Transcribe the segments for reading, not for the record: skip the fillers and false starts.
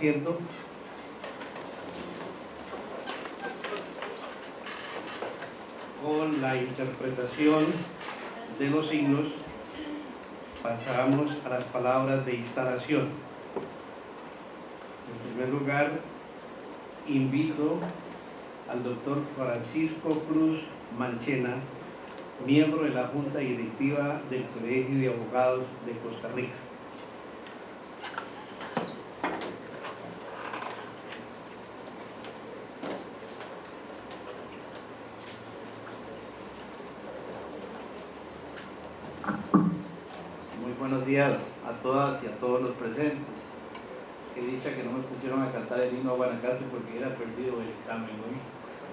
asiento. Con la interpretación de los signos, pasamos a las palabras de instalación. En primer lugar, invito al doctor Francisco Cruz Manchena, miembro de la Junta Directiva del Colegio de Abogados de Costa Rica. Muy buenos días a todas y a todos los presentes. Qué dicha que no me pusieron a cantar el himno a Guanacaste porque hubiera perdido el examen hoy.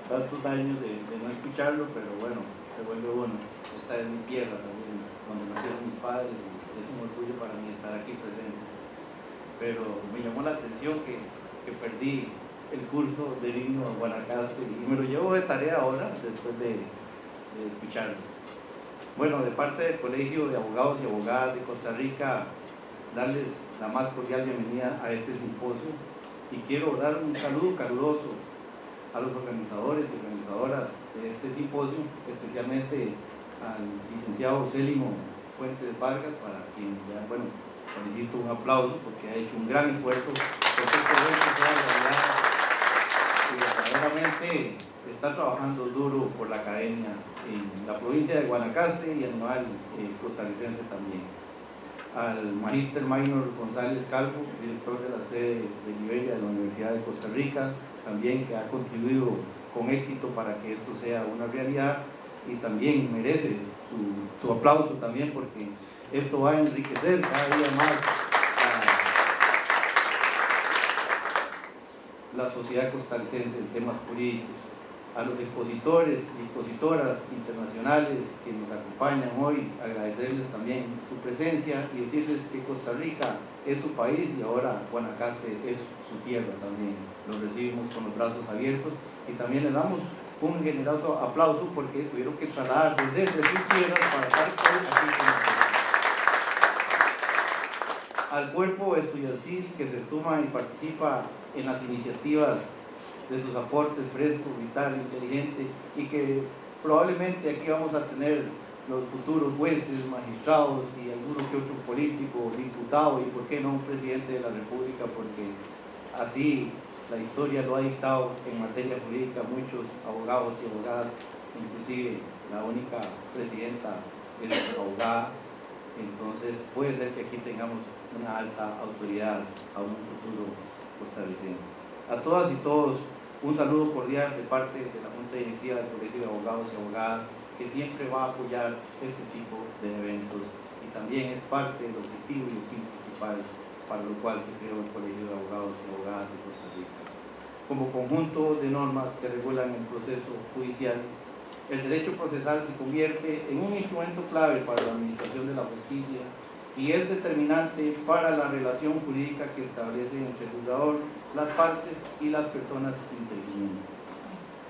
Tantos años de no escucharlo, pero bueno, se vuelve bueno. Esta es mi tierra también, donde nacieron mis padres, y es un orgullo para mí estar aquí presentes. Pero me llamó la atención que perdí el curso del himno a Guanacaste y me lo llevo de tarea ahora, después de escucharlo. Bueno, de parte del Colegio de Abogados y Abogadas de Costa Rica, darles la más cordial bienvenida a este simposio y quiero dar un saludo caluroso a los organizadores y organizadoras de este simposio, especialmente al licenciado Célimo Fuentes Vargas, para quien ya, bueno, solicito un aplauso porque ha hecho un gran esfuerzo por que este evento sea realidad y verdaderamente está trabajando duro por la academia en la provincia de Guanacaste y a nivel costarricense también. Al magíster Maynor González Calvo, director de la sede de Liberia de la Universidad de Costa Rica, también que ha contribuido con éxito para que esto sea una realidad y también merece su aplauso también porque esto va a enriquecer cada día más la sociedad costarricense en temas jurídicos. A los expositores y expositoras internacionales que nos acompañan hoy, agradecerles también su presencia y decirles que Costa Rica es su país y ahora Guanacaste es su tierra también. Los recibimos con los brazos abiertos y también les damos un generoso aplauso porque tuvieron que trasladarse desde sus tierras para estar hoy aquí con nosotros. Al cuerpo estudiantil que se suma y participa en las iniciativas de sus aportes fresco, vital, inteligente y que probablemente aquí vamos a tener los futuros jueces, magistrados y algunos que otros políticos, diputados y por qué no un presidente de la República, porque así la historia lo ha dictado en materia jurídica. Muchos abogados y abogadas, inclusive la única presidenta es abogada, entonces puede ser que aquí tengamos una alta autoridad a un futuro costarricense. A todas y todos, un saludo cordial de parte de la Junta Directiva del Colegio de Abogados y Abogadas, que siempre va a apoyar este tipo de eventos y también es parte del objetivo y el fin principal para lo cual se creó el Colegio de Abogados y Abogadas de Costa Rica. Como conjunto de normas que regulan el proceso judicial, el derecho procesal se convierte en un instrumento clave para la administración de la justicia y es determinante para la relación jurídica que establece entre el juzgador, las partes y las personas intervinientes.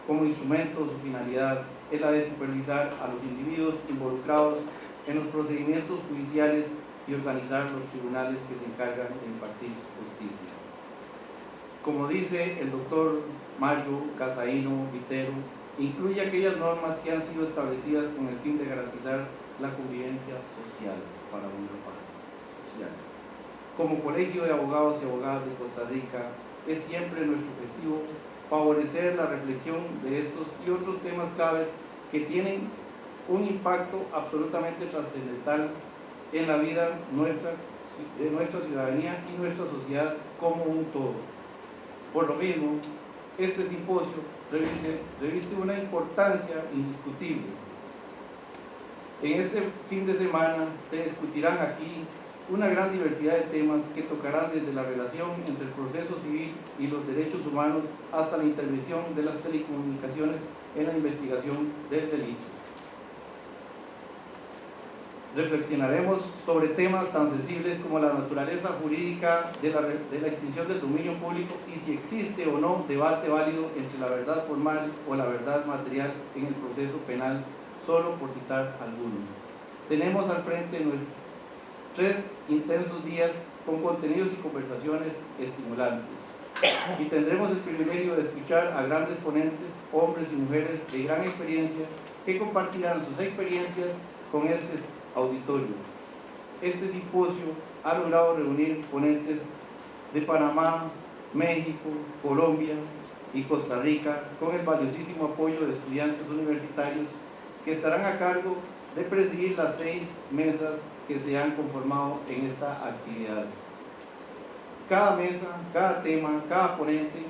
Como instrumento, su finalidad es la de supervisar a los individuos involucrados en los procedimientos judiciales y organizar los tribunales que se encargan de impartir justicia. Como dice el doctor Mario Casaino Vitero, incluye aquellas normas que han sido establecidas con el fin de garantizar la convivencia social para una paz social. Como Colegio de Abogados y Abogadas de Costa Rica, es siempre nuestro objetivo favorecer la reflexión de estos y otros temas claves que tienen un impacto absolutamente trascendental en la vida de nuestra ciudadanía y nuestra sociedad como un todo. Por lo mismo, este simposio reviste una importancia indiscutible. En este fin de semana se discutirán aquí una gran diversidad de temas que tocarán desde la relación entre el proceso civil y los derechos humanos hasta la intervención de las telecomunicaciones en la investigación del delito. Reflexionaremos sobre temas tan sensibles como la naturaleza jurídica de la extinción del dominio público y si existe o no debate válido entre la verdad formal o la verdad material en el proceso penal, solo por citar algunos. Tenemos al frente nuestros 3 intensos días con contenidos y conversaciones estimulantes. y tendremos el privilegio de escuchar a grandes ponentes, hombres y mujeres de gran experiencia, que compartirán sus experiencias con este auditorio. Este simposio ha logrado reunir ponentes de Panamá, México, Colombia y Costa Rica, con el valiosísimo apoyo de estudiantes universitarios que estarán a cargo de presidir las 6 mesas que se han conformado en esta actividad. Cada mesa, cada tema, cada ponente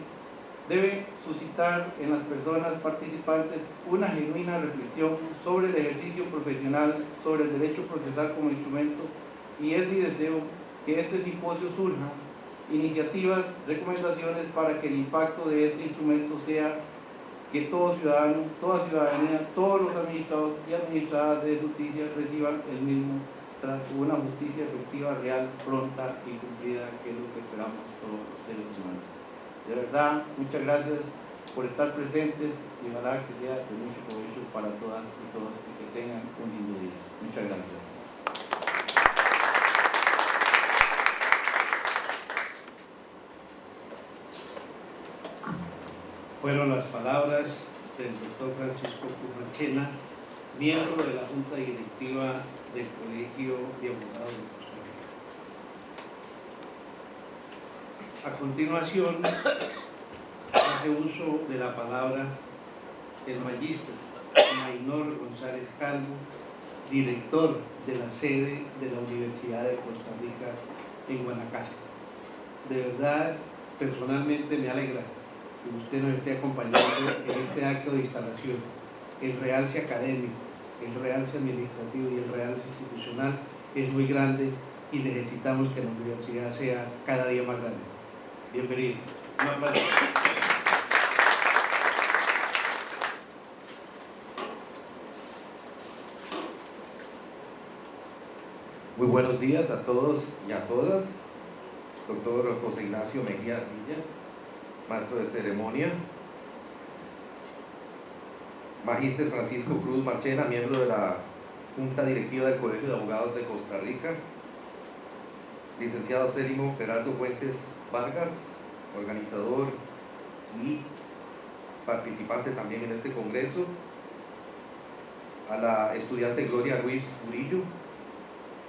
debe suscitar en las personas participantes una genuina reflexión sobre el ejercicio profesional, sobre el derecho procesal como instrumento, y es mi deseo que este simposio surja iniciativas, recomendaciones para que el impacto de este instrumento sea que todo ciudadano, toda ciudadanía, todos los administrados y administradas de justicia reciban el mismo trato, una justicia efectiva, real, pronta y cumplida, que es lo que esperamos todos los seres humanos. De verdad, muchas gracias por estar presentes y ojalá que sea de mucho provecho para todas y todos y que tengan un lindo día. Muchas gracias. Fueron las palabras del doctor Francisco Cruz Marchena, miembro de la Junta Directiva del Colegio de Abogados de Costa Rica. A continuación, hace uso de la palabra el magíster Maynor González Calvo, director de la sede de la Universidad de Costa Rica en Guanacaste. De verdad, personalmente me alegra que usted nos esté acompañando en este acto de instalación. El realce académico, el realce administrativo y el realce institucional es muy grande y necesitamos que la universidad sea cada día más grande. Bienvenido. Un aplauso. Muy buenos días a todos y a todas. Doctor José Ignacio Mejía Villa, maestro de ceremonia. Magíster Francisco Cruz Marchena, miembro de la Junta Directiva del Colegio de Abogados de Costa Rica. Licenciado Célimo Gerardo Fuentes Vargas, organizador y participante también en este congreso. A la estudiante Gloria Ruiz Murillo,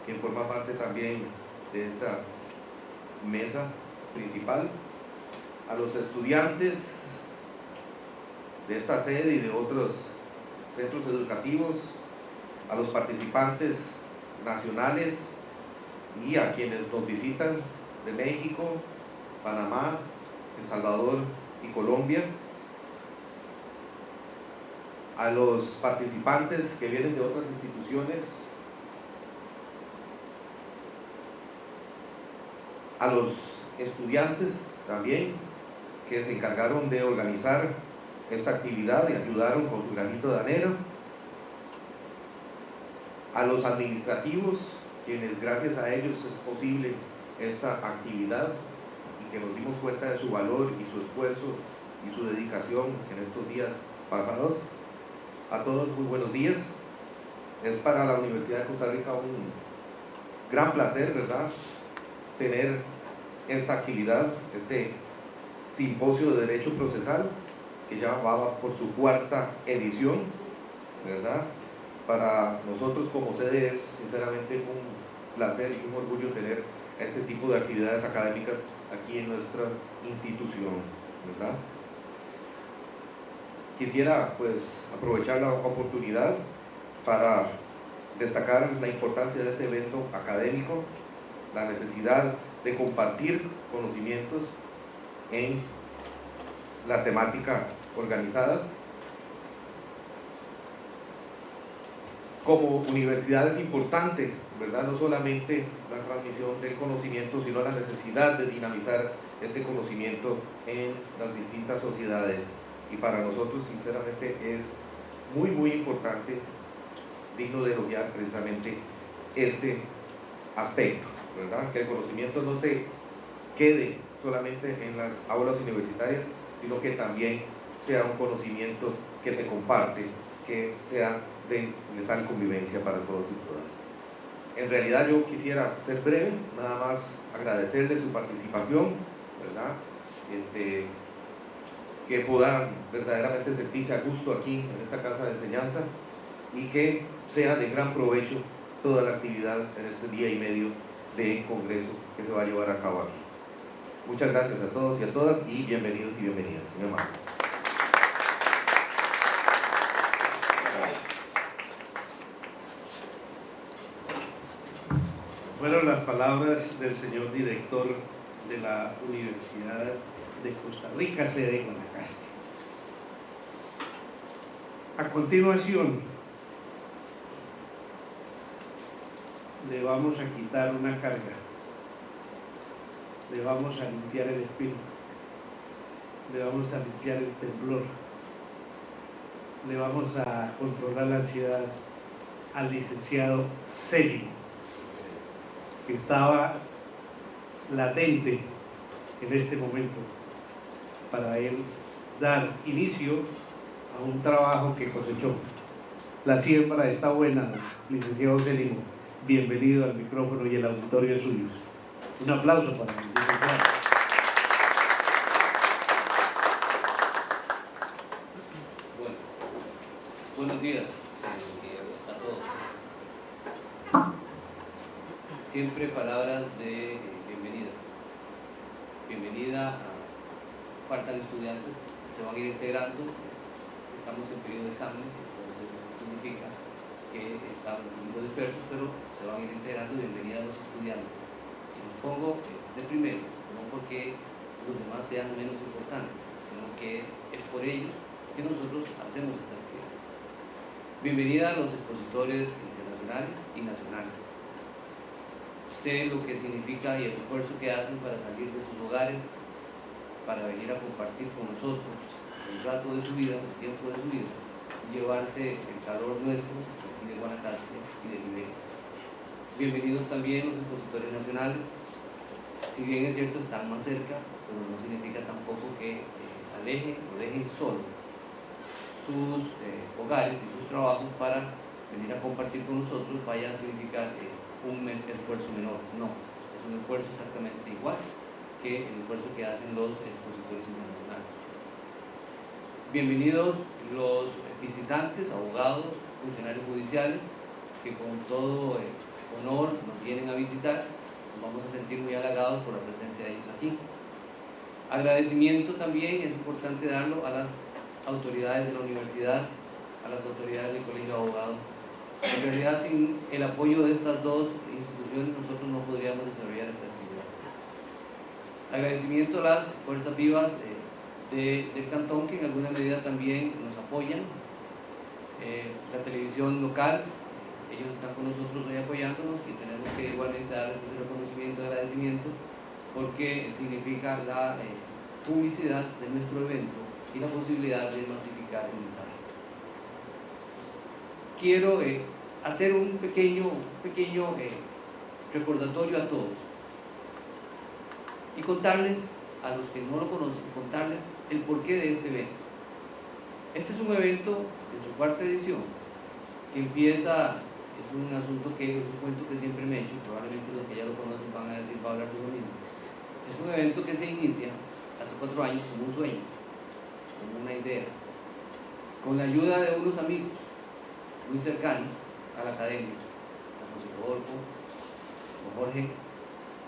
quien forma parte también de esta mesa principal. A los estudiantes de esta sede y de otros centros educativos, a los participantes nacionales y a quienes nos visitan de México, Panamá, El Salvador y Colombia, a los participantes que vienen de otras instituciones, a los estudiantes también que se encargaron de organizar esta actividad y ayudaron con su granito de arena, a los administrativos, quienes gracias a ellos es posible esta actividad y que nos dimos cuenta de su valor y su esfuerzo y su dedicación en estos días pasados. A todos muy buenos días. Es para la Universidad de Costa Rica un gran placer, ¿verdad?, tener esta actividad, este simposio de Derecho Procesal, que ya va por su 4ª edición, ¿verdad? Para nosotros como sede es sinceramente un placer y un orgullo tener este tipo de actividades académicas aquí en nuestra institución, ¿verdad? Quisiera pues aprovechar la oportunidad para destacar la importancia de este evento académico, la necesidad de compartir conocimientos en la temática organizada. Como universidad es importante, ¿verdad?, no solamente la transmisión del conocimiento, sino la necesidad de dinamizar este conocimiento en las distintas sociedades. Y para nosotros, sinceramente, es muy importante, digno de elogiar precisamente este aspecto, ¿verdad?, que el conocimiento no se quede solamente en las aulas universitarias, sino que también sea un conocimiento que se comparte, que sea de tal convivencia para todos y todas. En realidad yo quisiera ser breve, nada más agradecerle su participación, ¿verdad?, que puedan verdaderamente sentirse a gusto aquí en esta casa de enseñanza y que sea de gran provecho toda la actividad en este día y medio de congreso que se va a llevar a cabo aquí. Muchas gracias a todos y a todas y bienvenidos y bienvenidas. Mi hermano. Fueron las palabras del señor director de la Universidad de Costa Rica, sede de Guanacaste. A continuación, le vamos a quitar una carga, le vamos a limpiar el espíritu, le vamos a limpiar el temblor, le vamos a controlar la ansiedad al licenciado Celi, que estaba latente en este momento para él dar inicio a un trabajo que cosechó. La siembra está buena, licenciado Celimo. Bienvenido al micrófono y el auditorio es suyo. Un aplauso para el licenciado. Bueno, buenos días a todos. Siempre palabras de bienvenida. Bienvenida a faltan estudiantes, se van a ir integrando. Estamos en periodo de exámenes, entonces eso significa que estamos un poquito dispersos, pero se van a ir integrando. Bienvenida a los estudiantes. Los pongo de primero, no porque los demás sean menos importantes, sino que es por ellos que nosotros hacemos esta actividad. Bienvenida a los expositores internacionales y nacionales. Sé lo que significa y el esfuerzo que hacen para salir de sus hogares, para venir a compartir con nosotros el rato de su vida, el tiempo de su vida, llevarse el calor nuestro de Guanacaste y de Liberia. Bienvenidos también los expositores nacionales. Si bien es cierto, están más cerca, pero no significa tampoco que alejen o dejen solos sus hogares y sus trabajos para venir a compartir con nosotros. Vaya a significar un esfuerzo menor. No, es un esfuerzo exactamente igual que el esfuerzo que hacen los expositores internacionales. Bienvenidos los visitantes, abogados, funcionarios judiciales, que con todo honor nos vienen a visitar. Nos vamos a sentir muy halagados por la presencia de ellos aquí. Agradecimiento también es importante darlo a las autoridades de la universidad, a las autoridades del Colegio de Abogados. En realidad, sin el apoyo de estas dos instituciones, nosotros no podríamos desarrollar esta actividad. Agradecimiento a las fuerzas vivas del cantón, que en alguna medida también nos apoyan. La televisión local, ellos están con nosotros hoy apoyándonos y tenemos que igualmente darles ese reconocimiento y agradecimiento, porque significa la publicidad de nuestro evento y la posibilidad de masificar el mensaje. Quiero hacer un pequeño recordatorio a todos y contarles, a los que no lo conocen, contarles el porqué de este evento. Este es un evento en su cuarta edición que empieza, es un asunto que es un cuento que siempre me he hecho, probablemente los que ya lo conocen van a decir, va a hablar de lo mismo. Es un evento que se inicia hace 4 años como un sueño, como una idea, con la ayuda de unos amigos muy cercanos a la academia, a José Rodolfo, don Jorge,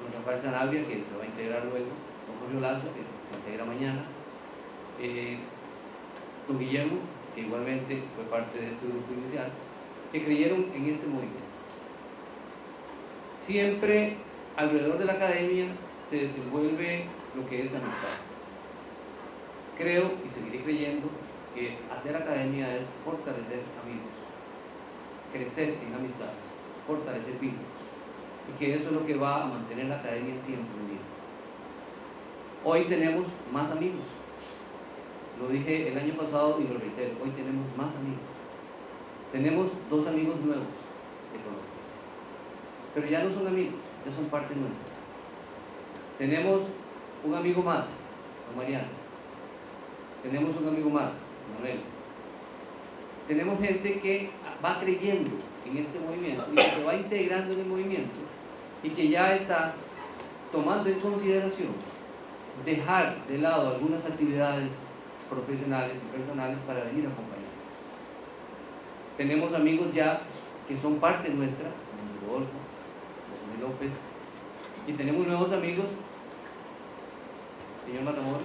don Rafael Sanabria, que se va a integrar luego, don Jorge Lazo, que se integra mañana, don Guillermo, que igualmente fue parte de este grupo inicial, que creyeron en este movimiento. Siempre alrededor de la academia se desenvuelve lo que es la amistad. Creo y seguiré creyendo que hacer academia es fortalecer amigos, crecer en amistad, fortalecer vínculos, y que eso es lo que va a mantener la academia siempre unida. Hoy tenemos más amigos, lo dije el año pasado y lo reitero, hoy tenemos más amigos. Tenemos 2 amigos nuevos de Colombia, pero ya no son amigos, ya son parte nuestra. Tenemos un amigo más, don Mariano. Tenemos un amigo más, Manuel. Tenemos gente que va creyendo en este movimiento y que se va integrando en el movimiento y que ya está tomando en consideración dejar de lado algunas actividades profesionales y personales para venir a acompañar. Tenemos amigos ya que son parte nuestra, como Rodolfo, José López, y tenemos nuevos amigos, señor Matamoros,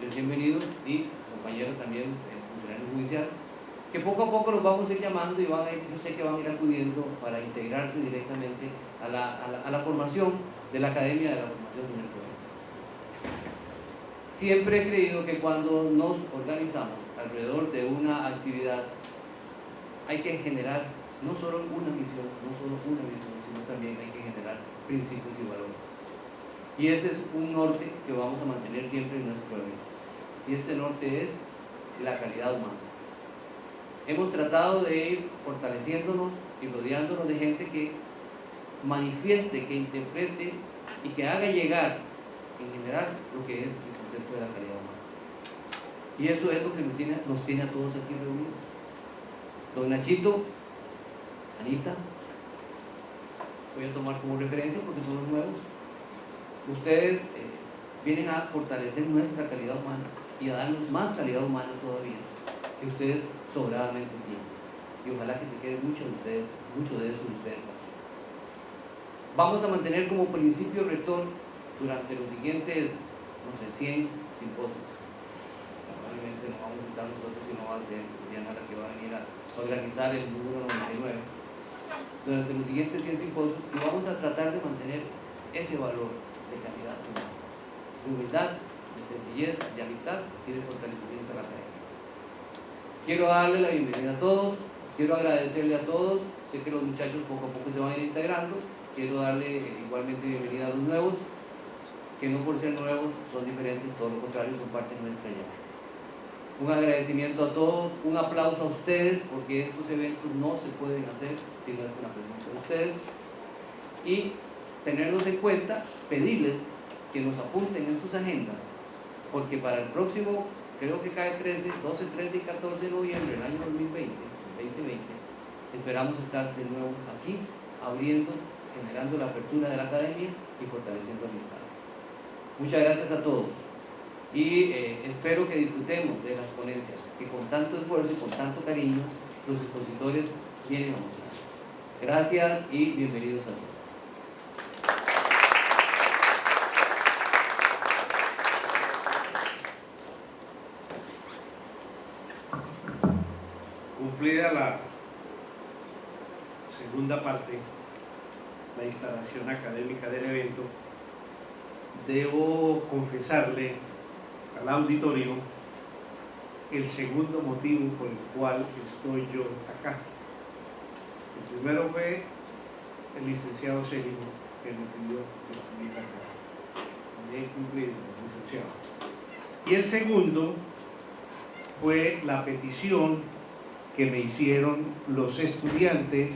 recién venidos, y compañeros también, funcionarios judiciales, que poco a poco los vamos a ir llamando y van a ir, yo sé que van a ir acudiendo para integrarse directamente a la formación de la Academia de la Formación de Nuestro Pueblo. Siempre he creído que cuando nos organizamos alrededor de una actividad hay que generar no solo una misión, sino también hay que generar principios y valores. Y ese es un norte que vamos a mantener siempre en nuestro evento. Y este norte es la calidad humana. Hemos tratado de ir fortaleciéndonos y rodeándonos de gente que manifieste, que interprete y que haga llegar en general lo que es el concepto de la calidad humana. Y eso es lo que nos tiene a todos aquí reunidos. Don Nachito, Anita, voy a tomar como referencia porque son los nuevos. Ustedes vienen a fortalecer nuestra calidad humana y a darnos más calidad humana todavía que ustedes sobradamente tienen. Y ojalá que se quede mucho de eso de ustedes aquí. Vamos a mantener como principio rector durante los siguientes, 100 simposios. Probablemente no vamos a estar nosotros, sino va a ser Diana la que va a venir a organizar el número 99. Durante los siguientes 100 simposios, y vamos a tratar de mantener ese valor de calidad humana, de humildad, de sencillez, de amistad y de fortalecimiento de la academia. Quiero darle la bienvenida a todos, quiero agradecerle a todos, sé que los muchachos poco a poco se van a ir integrando, quiero darle igualmente bienvenida a los nuevos, que no por ser nuevos son diferentes, todo lo contrario, son parte nuestra ya. Un agradecimiento a todos, un aplauso a ustedes, porque estos eventos no se pueden hacer si no es con la presencia de ustedes, y tenerlos en cuenta, pedirles que nos apunten en sus agendas, porque para el próximo, creo que cae 12, 13 y 14 de noviembre del año 2020, esperamos estar de nuevo aquí, abriendo, generando la apertura de la academia y fortaleciendo amistades. Muchas gracias a todos y espero que disfrutemos de las ponencias que con tanto esfuerzo y con tanto cariño los expositores vienen a mostrar. Gracias y bienvenidos a todos. Cumplida la segunda parte, la instalación académica del evento, debo confesarle al auditorio el segundo motivo por el cual estoy yo acá. El primero fue el licenciado Célimo, que me pidió que estuviera acá. También cumplido, licenciado. Y el segundo fue la petición que me hicieron los estudiantes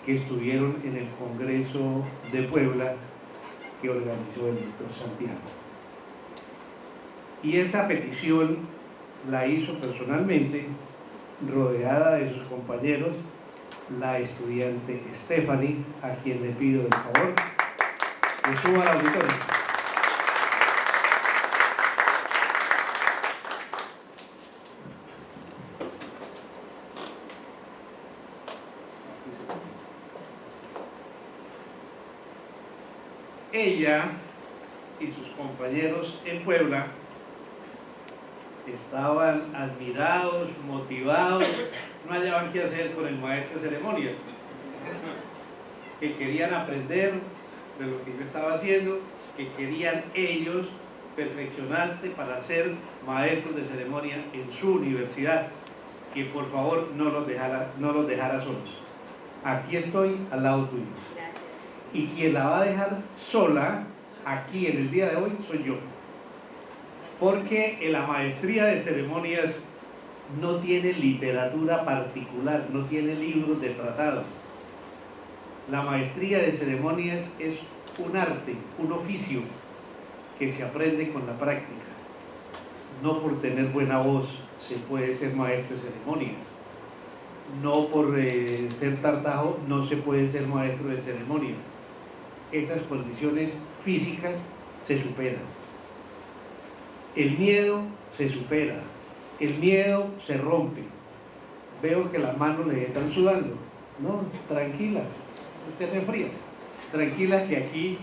que estuvieron en el Congreso de Puebla que organizó el doctor Santiago. Y esa petición la hizo personalmente, rodeada de sus compañeros, la estudiante Stephanie, a quien le pido el favor que suba al auditorio. Ella y sus compañeros en Puebla estaban admirados, motivados, no hallaban qué hacer con el maestro de ceremonias, que querían aprender de lo que yo estaba haciendo, que querían ellos perfeccionarse para ser maestros de ceremonia en su universidad, que por favor no los dejara solos. Aquí estoy al lado tuyo. Gracias. Y quien la va a dejar sola aquí en el día de hoy soy yo, porque en la maestría de ceremonias no tiene literatura particular, no tiene libros de tratados. La maestría de ceremonias es un arte, un oficio que se aprende con la práctica. No por tener buena voz se puede ser maestro de ceremonias, no por ser tartajo no se puede ser maestro de ceremonias. Esas condiciones físicas se superan. El miedo se supera, el miedo se rompe. Veo que las manos le están sudando. No, tranquila, ustedes frías. Tranquila que aquí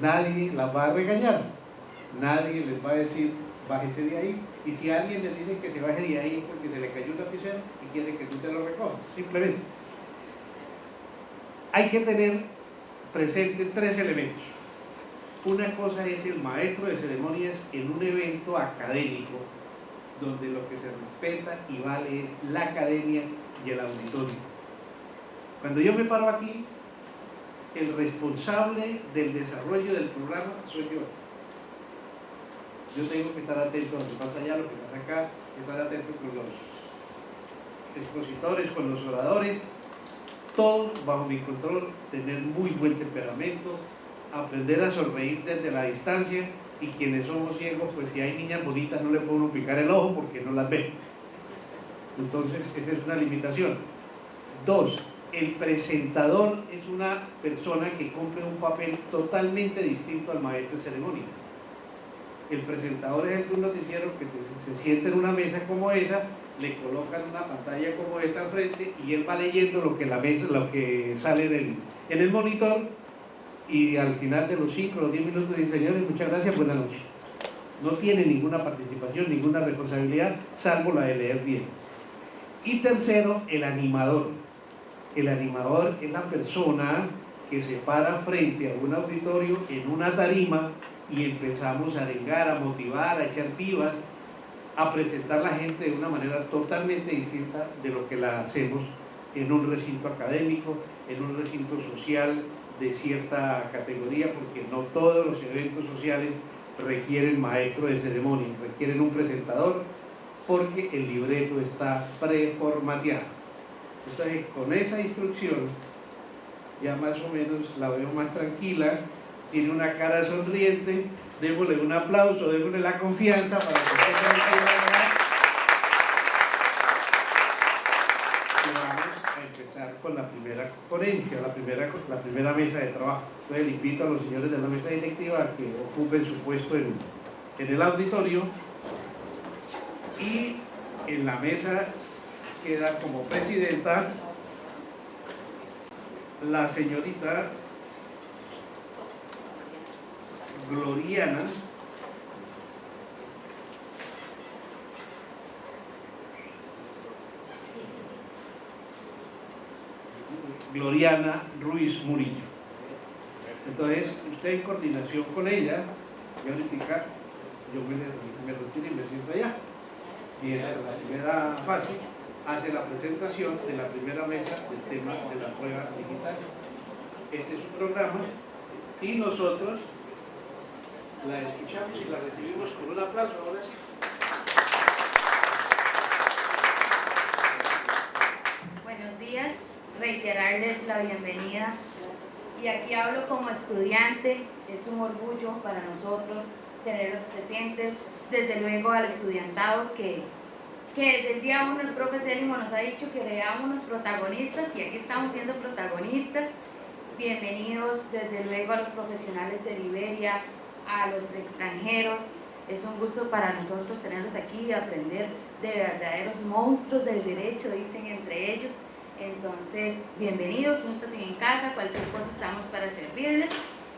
nadie las va a regañar. Nadie les va a decir, bájese de ahí. Y si alguien le dice que se baje de ahí es porque se le cayó un lapicero y quiere que tú te lo recojas. Simplemente. Hay que tener presente 3 elementos. Una cosa es el maestro de ceremonias en un evento académico, donde lo que se respeta y vale es la academia y el auditorio. Cuando yo me paro aquí, el responsable del desarrollo del programa soy yo. Yo tengo que estar atento a lo que pasa allá, lo que pasa acá, estar atento con los expositores, con los oradores, todo bajo mi control, tener muy buen temperamento, aprender a sonreír desde la distancia, y quienes somos ciegos, pues si hay niñas bonitas no le puedo uno picar el ojo porque no las ve. Entonces esa es una limitación. 2, el presentador es una persona que cumple un papel totalmente distinto al maestro de ceremonia. El presentador es el de un noticiero que se sienta en una mesa como esa, le colocan una pantalla como esta al frente y él va leyendo lo que sale en el monitor, y al final de los 5 o 10 minutos dice: señores, muchas gracias, buenas noches. No tiene ninguna participación, ninguna responsabilidad, salvo la de leer bien. Y tercero, el animador. El animador es la persona que se para frente a un auditorio en una tarima y empezamos a arengar, a motivar, a echar vivas, a presentar a la gente de una manera totalmente distinta de lo que la hacemos en un recinto académico, en un recinto social de cierta categoría, porque no todos los eventos sociales requieren maestro de ceremonia, requieren un presentador, porque el libreto está preformateado. Entonces, con esa instrucción, ya más o menos la veo más tranquila, tiene una cara sonriente, démosle un aplauso, démosle la confianza para que esté tranquila. Y vamos a empezar con la primera ponencia, la primera mesa de trabajo. Entonces, le invito a los señores de la mesa directiva a que ocupen su puesto en el auditorio, y en la mesa queda como presidenta la señorita Gloriana Ruiz Murillo. Entonces, usted en coordinación con ella, y ahorita yo me retiro y me siento allá. Y en la primera fase hace la presentación de la primera mesa del tema de la prueba digital. Este es su programa y nosotros la escuchamos y la recibimos con un aplauso. Ahora sí. Buenos días, reiterarles la bienvenida, y aquí hablo como estudiante. Es un orgullo para nosotros tenerlos presentes, desde luego al estudiantado que desde el día 1 el profe Célimo nos ha dicho que seamos protagonistas, y aquí estamos siendo protagonistas. Bienvenidos desde luego a los profesionales de Liberia, a los extranjeros. Es un gusto para nosotros tenerlos aquí y aprender de verdaderos monstruos del derecho, dicen entre ellos. Entonces, bienvenidos, siéntense en casa, cualquier cosa estamos para servirles.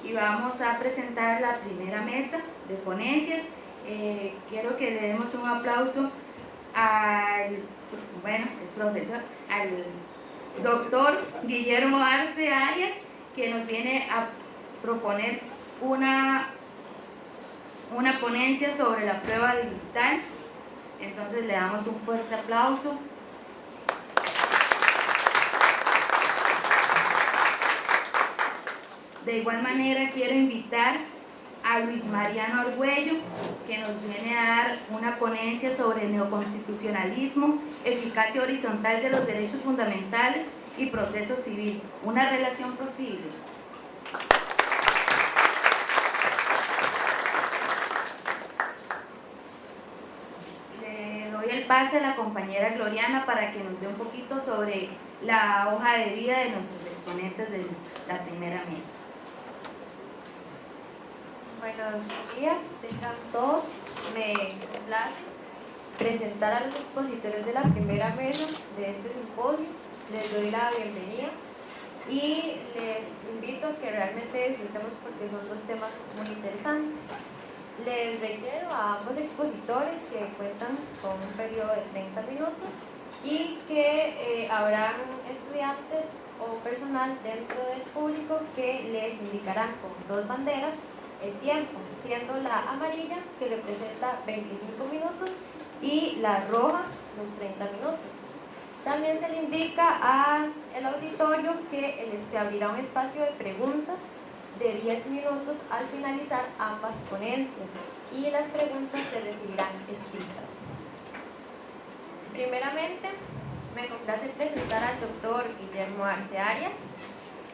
Y vamos a presentar la primera mesa de ponencias. Quiero que le demos un aplauso al doctor Guillermo Arce Arias, que nos viene a proponer una ponencia sobre la prueba digital. Entonces le damos un fuerte aplauso. De igual manera quiero invitar a Luis Mariano Argüello, que nos viene a dar una ponencia sobre el neoconstitucionalismo, eficacia horizontal de los derechos fundamentales y proceso civil, una relación posible. Le doy el pase a la compañera Gloriana para que nos dé un poquito sobre la hoja de vida de nuestros exponentes de la primera mesa. Buenos días, tengan todos. Me complace presentar a los expositores de la primera mesa de este simposio. Les doy la bienvenida y les invito a que realmente disfrutemos porque son dos temas muy interesantes. Les reitero a ambos expositores que cuentan con un periodo de 30 minutos y que habrán estudiantes o personal dentro del público que les indicarán con dos banderas el tiempo, siendo la amarilla que representa 25 minutos y la roja los 30 minutos. También se le indica al auditorio que se abrirá un espacio de preguntas de 10 minutos al finalizar ambas ponencias y las preguntas se recibirán escritas. Primeramente, me complace presentar al doctor Guillermo Arce Arias,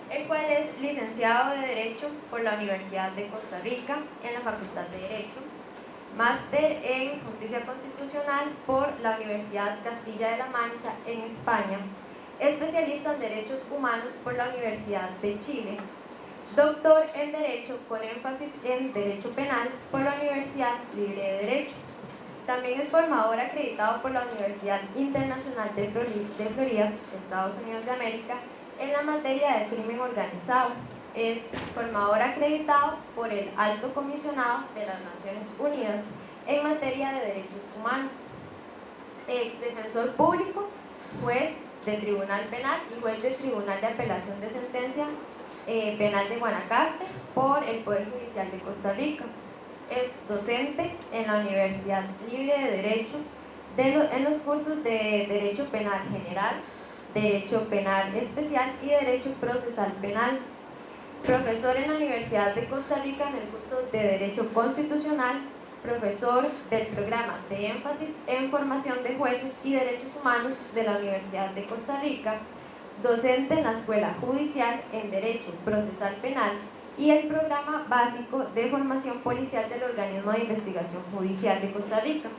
el cual es licenciado de Derecho por la Universidad de Costa Rica en la Facultad de Derecho, máster en Justicia Constitucional por la Universidad Castilla de la Mancha en España, especialista en Derechos Humanos por la Universidad de Chile, doctor en Derecho con énfasis en Derecho Penal por la Universidad Libre de Derecho. También es formador acreditado por la Universidad Internacional de Florida, Estados Unidos de América, en la materia de crimen organizado. Es formador acreditado por el Alto Comisionado de las Naciones Unidas en materia de derechos humanos. Ex defensor público, juez de Tribunal Penal y juez del Tribunal de Apelación de Sentencia Penal de Guanacaste por el Poder Judicial de Costa Rica. Es docente en la Universidad Libre de Derecho en los cursos de Derecho Penal General, Derecho Penal Especial y Derecho Procesal Penal. Profesor en la Universidad de Costa Rica en el curso de Derecho Constitucional, profesor del programa de énfasis en formación de jueces y derechos humanos de la Universidad de Costa Rica, docente en la Escuela Judicial en Derecho Procesal Penal y el programa básico de formación policial del Organismo de Investigación Judicial de Costa Rica.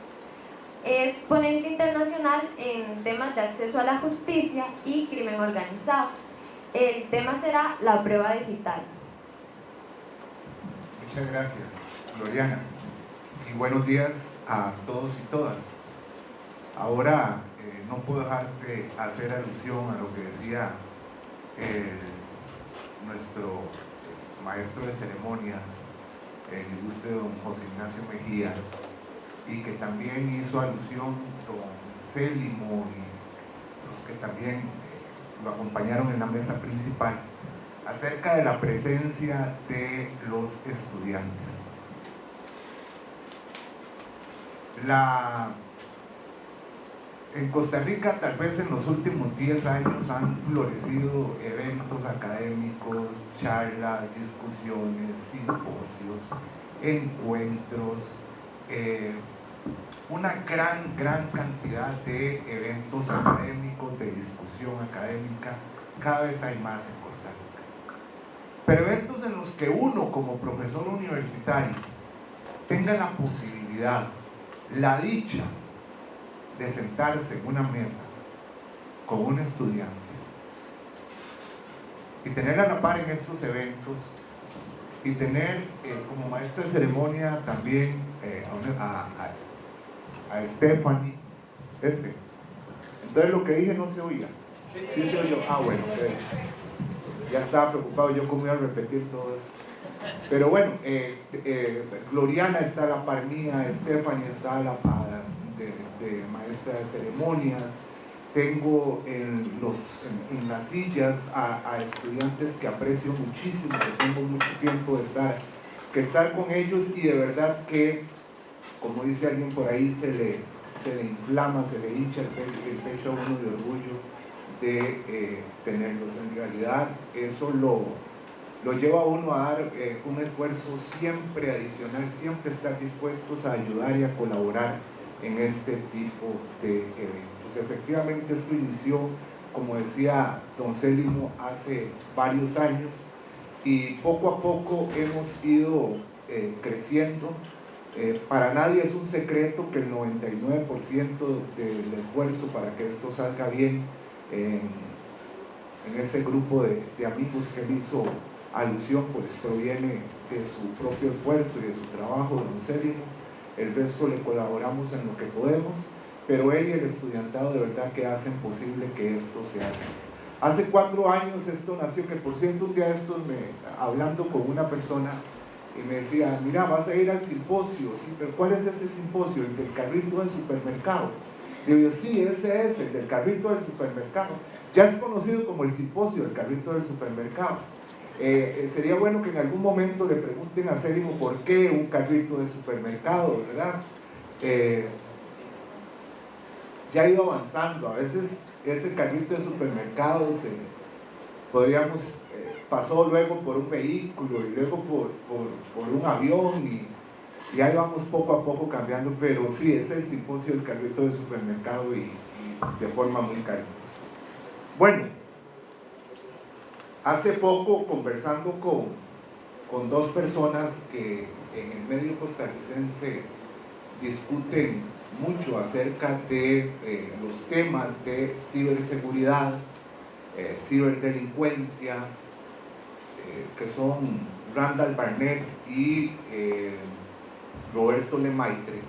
Es ponente internacional en temas de acceso a la justicia y crimen organizado. El tema será la prueba digital. Muchas gracias, Gloriana. Y buenos días a todos y todas. Ahora no puedo dejar de hacer alusión a lo que decía nuestro maestro de ceremonia, el ilustre don José Ignacio Mejía, y que también hizo alusión don Célimo y los que también lo acompañaron en la mesa principal, acerca de la presencia de los estudiantes. En Costa Rica, tal vez en los últimos 10 años han florecido eventos académicos, charlas, discusiones, simposios, encuentros, una gran cantidad de eventos académicos, de discusión académica, cada vez hay más en Costa Rica. Pero eventos en los que uno como profesor universitario tenga la posibilidad, la dicha de sentarse en una mesa con un estudiante y tener a la par en estos eventos y tener como maestra de ceremonia también a Stephanie F. Entonces lo que dije no se oía. ¿Sí se oyó? Ah, bueno, ya estaba preocupado yo cómo iba a repetir todo eso. Pero bueno, Gloriana está a la par mía, Stephanie está a la par de maestra de ceremonias. Tengo en las sillas a estudiantes que aprecio muchísimo, que tengo mucho tiempo de estar con ellos, y de verdad que, como dice alguien por ahí, se le inflama, se le hincha el pecho a uno de orgullo de tenerlos. En realidad eso lo lleva a uno a dar un esfuerzo siempre adicional, siempre estar dispuestos a ayudar y a colaborar en este tipo de eventos. Efectivamente esto inició, como decía don Célimo, hace varios años, y poco a poco hemos ido creciendo. Para nadie es un secreto que el 99% del esfuerzo para que esto salga bien en ese grupo de amigos que él hizo alusión, pues proviene de su propio esfuerzo y de su trabajo, don Célimo. el resto le colaboramos en lo que podemos, pero él y el estudiantado de verdad que hacen posible que esto se haga. Hace 4 años esto nació, que por cierto un día hablando con una persona, y me decía, mira, vas a ir al simposio. Sí, pero ¿cuál es ese simposio? El del carrito del supermercado. Digo yo, sí, ese es el del carrito del supermercado. Ya es conocido como el simposio del carrito del supermercado. Sería bueno que en algún momento le pregunten a Célimo por qué un carrito de supermercado, ¿verdad? Ya ha ido avanzando. A veces ese carrito de supermercado pasó luego por un vehículo y luego por un avión y ahí vamos poco a poco cambiando, pero sí, es el simposio del carrito de supermercado y de forma muy cariñosa. Bueno, hace poco conversando con 2 personas que en el medio costarricense discuten mucho acerca de los temas de ciberseguridad, ciberdelincuencia, que son Randall Barnett y Roberto Lemaitre.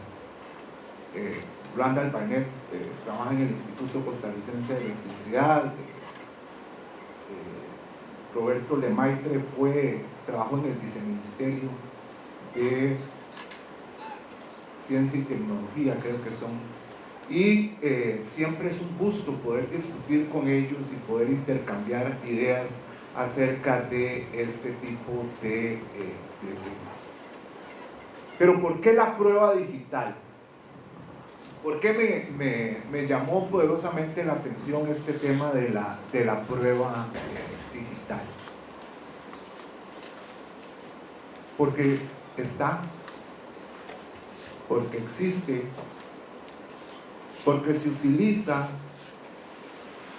Randall Barnett trabaja en el Instituto Costarricense de Electricidad. Roberto Lemaitre trabajó en el Viceministerio de Ciencia y Tecnología, creo que son. Y siempre es un gusto poder discutir con ellos y poder intercambiar ideas acerca de este tipo de temas. Pero ¿por qué la prueba digital? ¿Por qué me llamó poderosamente la atención este tema de la prueba digital? Porque porque existe, porque se utiliza,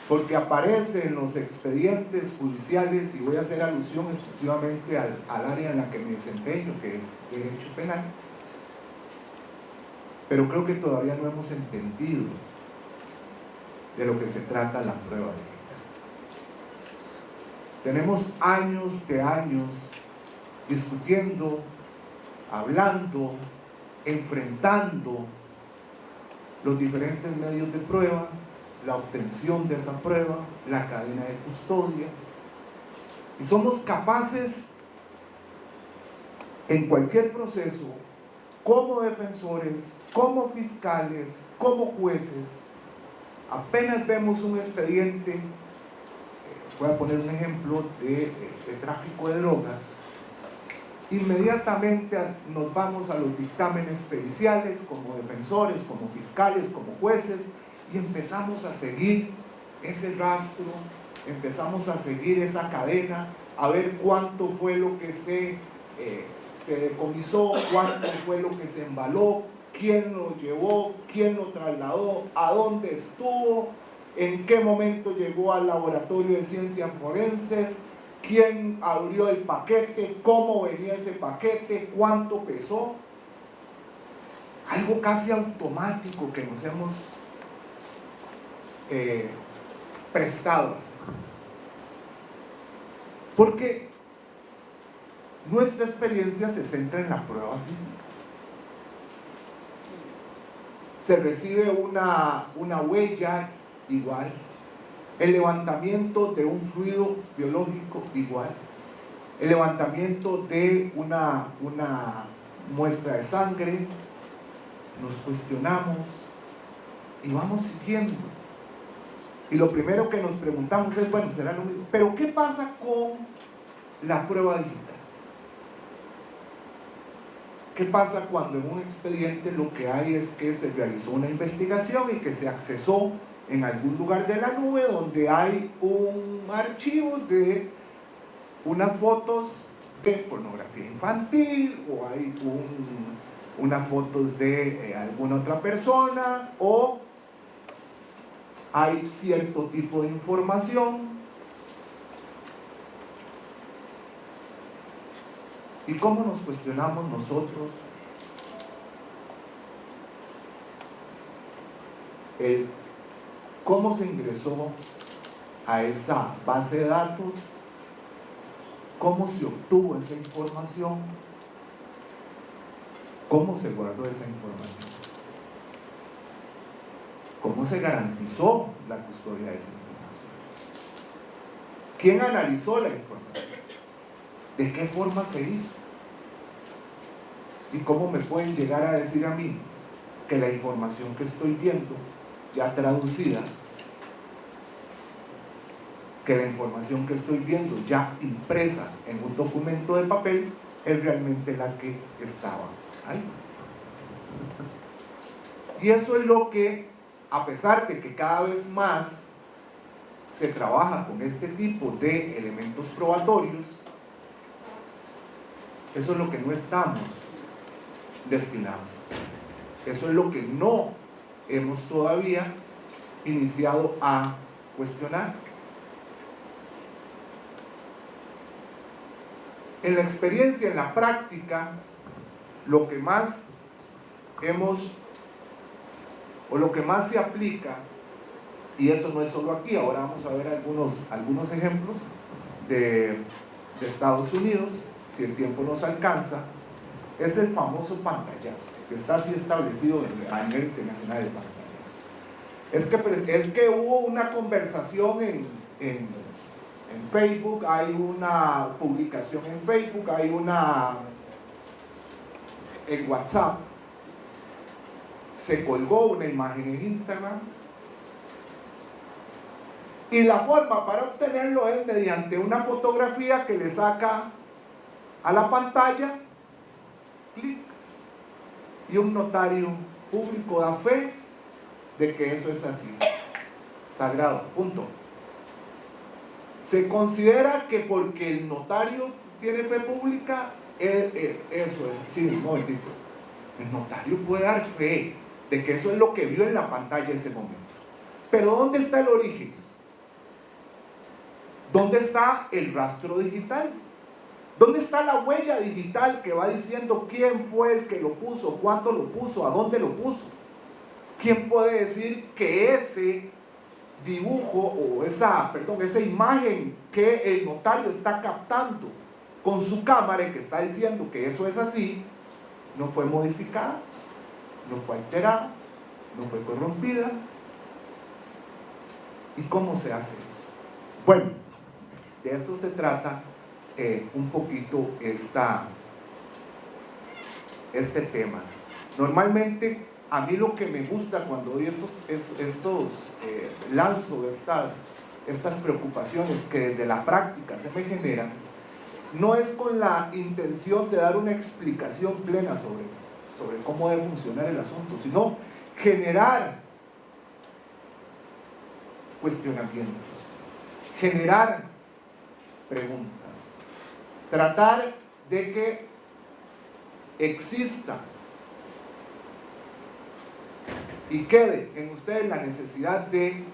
porque aparece en los expedientes judiciales, y voy a hacer alusión exclusivamente al área en la que me desempeño, que es derecho penal. Pero creo que todavía no hemos entendido de lo que se trata la prueba digital. Tenemos años de años discutiendo, hablando, enfrentando los diferentes medios de prueba, la obtención de esa prueba, la cadena de custodia, y somos capaces en cualquier proceso, como defensores, como fiscales, como jueces, apenas vemos un expediente, voy a poner un ejemplo de tráfico de drogas, inmediatamente nos vamos a los dictámenes periciales como defensores, como fiscales, como jueces, y empezamos a seguir ese rastro, empezamos a seguir esa cadena, a ver cuánto fue lo que se decomisó, cuánto fue lo que se embaló, quién lo llevó, quién lo trasladó, a dónde estuvo, en qué momento llegó al laboratorio de ciencias forenses, quién abrió el paquete, cómo venía ese paquete, cuánto pesó. Algo casi automático que nos hemos prestado a hacer. Porque nuestra experiencia se centra en la prueba física. Se recibe una huella igual, el levantamiento de un fluido biológico igual, el levantamiento de una muestra de sangre, nos cuestionamos y vamos siguiendo. Y lo primero que nos preguntamos es, bueno, será lo mismo, pero ¿qué pasa con la prueba digital? ¿Qué pasa cuando en un expediente lo que hay es que se realizó una investigación y que se accesó en algún lugar de la nube donde hay un archivo de unas fotos de pornografía infantil, o hay unas fotos de alguna otra persona, o hay cierto tipo de información? ¿Y cómo nos cuestionamos nosotros cómo se ingresó a esa base de datos? ¿Cómo se obtuvo esa información? ¿Cómo se guardó esa información? ¿Cómo se garantizó la custodia de esa información? ¿Quién analizó la información? ¿De qué forma se hizo? ¿Y cómo me pueden llegar a decir a mí que la información que estoy viendo, ya traducida, que la información que estoy viendo ya impresa en un documento de papel, es realmente la que estaba ahí? Y eso es lo que, a pesar de que cada vez más se trabaja con este tipo de elementos probatorios, eso es lo que no estamos destinados. Eso es lo que no hemos todavía iniciado a cuestionar. En la experiencia, en la práctica, lo que más lo que más se aplica, y eso no es solo aquí, ahora vamos a ver algunos ejemplos de Estados Unidos, si el tiempo nos alcanza, es el famoso pantallazo, que está así establecido a nivel internacional de pantallazo. Es que hubo una conversación en Facebook, hay una publicación en Facebook, hay una en WhatsApp, se colgó una imagen en Instagram, y la forma para obtenerlo es mediante una fotografía que le saca a la pantalla, clic, y un notario público da fe de que eso es así, sagrado, punto. Se considera que porque el notario tiene fe pública, eso es, sí, un momentito, el notario puede dar fe de que eso es lo que vio en la pantalla en ese momento. Pero ¿dónde está el origen? ¿Dónde está el rastro digital? ¿Dónde está la huella digital que va diciendo quién fue el que lo puso, cuándo lo puso, a dónde lo puso? ¿Quién puede decir que ese dibujo o esa imagen que el notario está captando con su cámara y que está diciendo que eso es así, no fue modificada, no fue alterada, no fue corrompida? ¿Y cómo se hace eso? Bueno, de eso se trata un poquito este tema. Normalmente a mí lo que me gusta cuando doy lanzo estas preocupaciones que desde la práctica se me generan, no es con la intención de dar una explicación plena sobre cómo debe funcionar el asunto, sino generar cuestionamientos, generar preguntas, tratar de que exista y quede en ustedes la necesidad de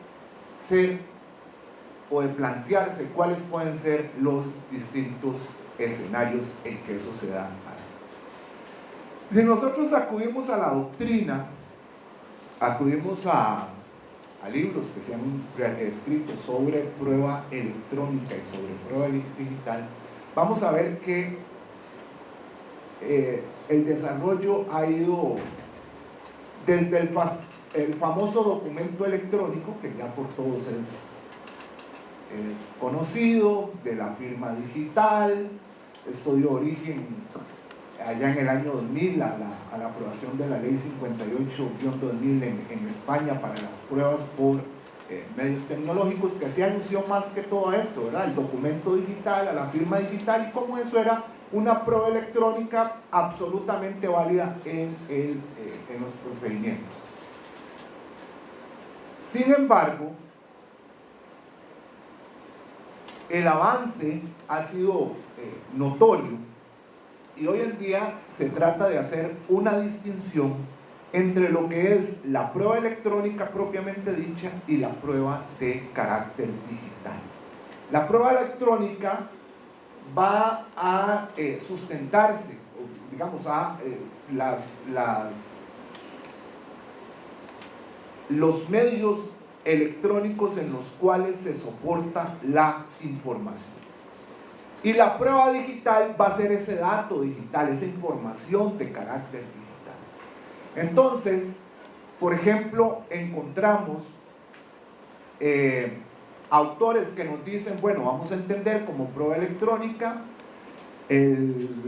ser o de plantearse cuáles pueden ser los distintos escenarios en que eso se da así. Si nosotros acudimos a la doctrina, acudimos a libros que se han escrito sobre prueba electrónica y sobre prueba digital, vamos a ver que el desarrollo ha ido desde el famoso documento electrónico, que ya por todos es conocido, de la firma digital. Esto dio origen allá en el año 2000 a la aprobación de la ley 58-2000 en España para las pruebas por medios tecnológicos, que hacía alusión más que todo a esto, ¿verdad? El documento digital, a la firma digital, y cómo eso era una prueba electrónica absolutamente válida en los procedimientos. Sin embargo, el avance ha sido notorio, y hoy en día se trata de hacer una distinción entre lo que es la prueba electrónica propiamente dicha y la prueba de carácter digital. La prueba electrónica va a sustentarse, digamos, a los medios electrónicos en los cuales se soporta la información. Y la prueba digital va a ser ese dato digital, esa información de carácter digital. Entonces, por ejemplo, encontramos autores que nos dicen, bueno, vamos a entender como prueba electrónica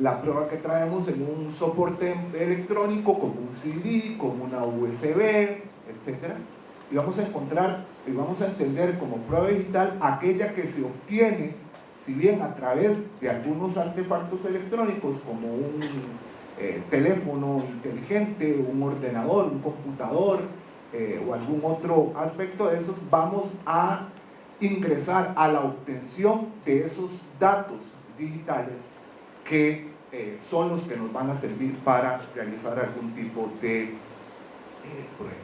la prueba que traemos en un soporte electrónico como un CD, como una USB, etc. Y vamos a encontrar y vamos a entender como prueba digital aquella que se obtiene, si bien a través de algunos artefactos electrónicos como un teléfono inteligente, un ordenador, un computador o algún otro aspecto de esos, vamos a ingresar a la obtención de esos datos digitales que son los que nos van a servir para realizar algún tipo de prueba.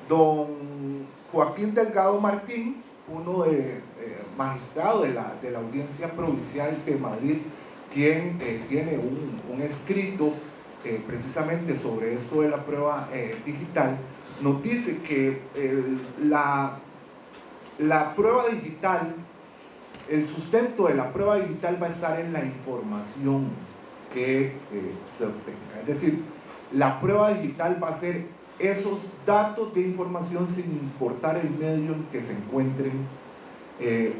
Don Joaquín Delgado Martín, uno de magistrado de la Audiencia Provincial de Madrid, quien tiene un escrito precisamente sobre esto de la prueba digital, nos dice que la prueba digital, el sustento de la prueba digital va a estar en la información que se obtenga. Es decir, la prueba digital va a ser esos datos de información sin importar el medio en que se encuentren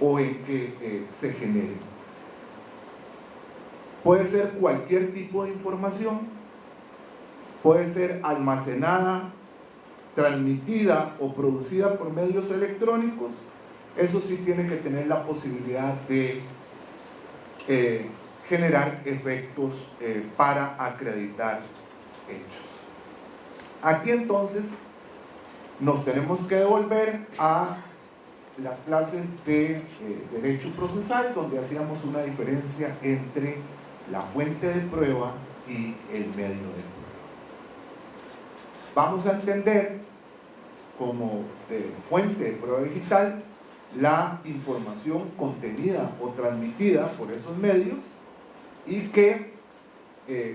o en que se generen. Puede ser cualquier tipo de información, puede ser almacenada, transmitida o producida por medios electrónicos. Eso sí tiene que tener la posibilidad de generar efectos para acreditar hechos. Aquí entonces nos tenemos que devolver a las clases de derecho procesal, donde hacíamos una diferencia entre la fuente de prueba y el medio de prueba. Vamos a entender como fuente de prueba digital la información contenida o transmitida por esos medios, y que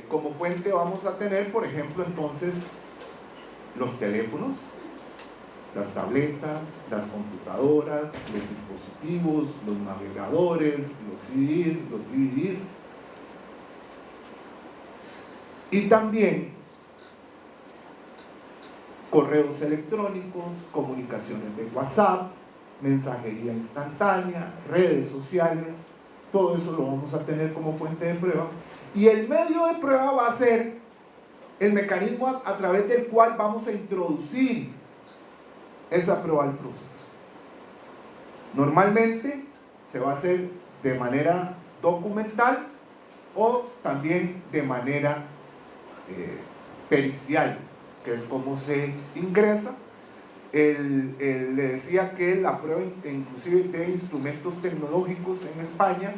como fuente vamos a tener, por ejemplo, entonces los teléfonos, las tabletas, las computadoras, los dispositivos, los navegadores, los CDs, los DVDs, y también correos electrónicos, comunicaciones de WhatsApp, mensajería instantánea, redes sociales. Todo eso lo vamos a tener como fuente de prueba, y el medio de prueba va a ser el mecanismo a través del cual vamos a introducir esa prueba al proceso. Normalmente se va a hacer de manera documental o también de manera pericial, que es como se ingresa. Le decía que la prueba inclusive de instrumentos tecnológicos en España,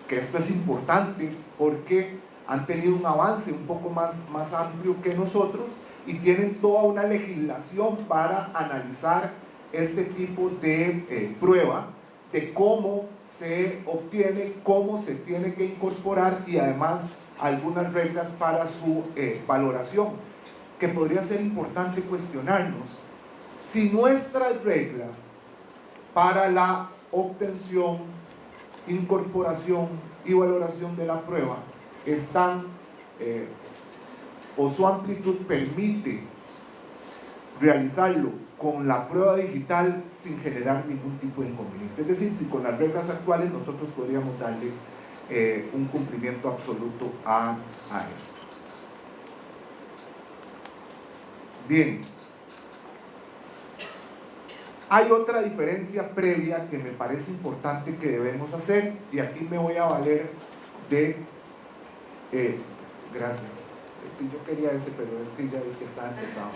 que esto es importante porque han tenido un avance un poco más amplio que nosotros y tienen toda una legislación para analizar este tipo de prueba, de cómo se obtiene, cómo se tiene que incorporar, y además algunas reglas para su valoración, que podría ser importante cuestionarnos si nuestras reglas para la obtención, incorporación y valoración de la prueba están o su amplitud permite realizarlo con la prueba digital sin generar ningún tipo de inconveniente. Es decir, si con las reglas actuales nosotros podríamos darle un cumplimiento absoluto a esto. Bien, hay otra diferencia previa que me parece importante que debemos hacer, y aquí me voy a valer de gracias. Sí, yo quería ese, pero es que ya vi que está empezado.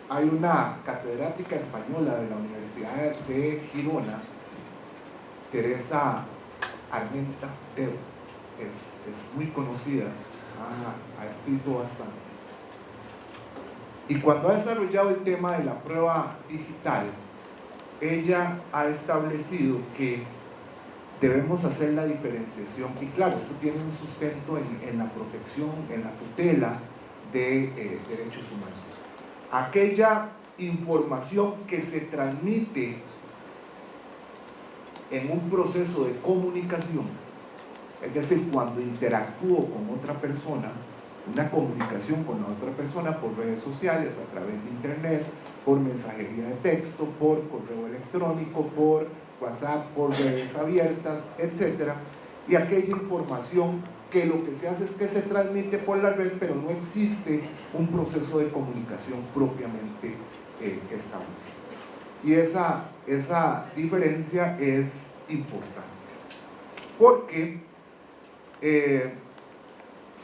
Hay una catedrática española de la Universidad de Girona, Teresa Armenta Teo, es muy conocida, ha escrito bastante. Y cuando ha desarrollado el tema de la prueba digital, ella ha establecido que debemos hacer la diferenciación, y claro, esto tiene un sustento en la protección, en la tutela de derechos humanos. Aquella información que se transmite en un proceso de comunicación, Es decir, cuando interactúo con otra persona, una comunicación con la otra persona por redes sociales, a través de internet, por mensajería de texto, por correo electrónico, por WhatsApp, por redes abiertas, etc. Y aquella información que lo que se hace es que se transmite por la red, pero no existe un proceso de comunicación propiamente establecido. Y esa diferencia es importante, porque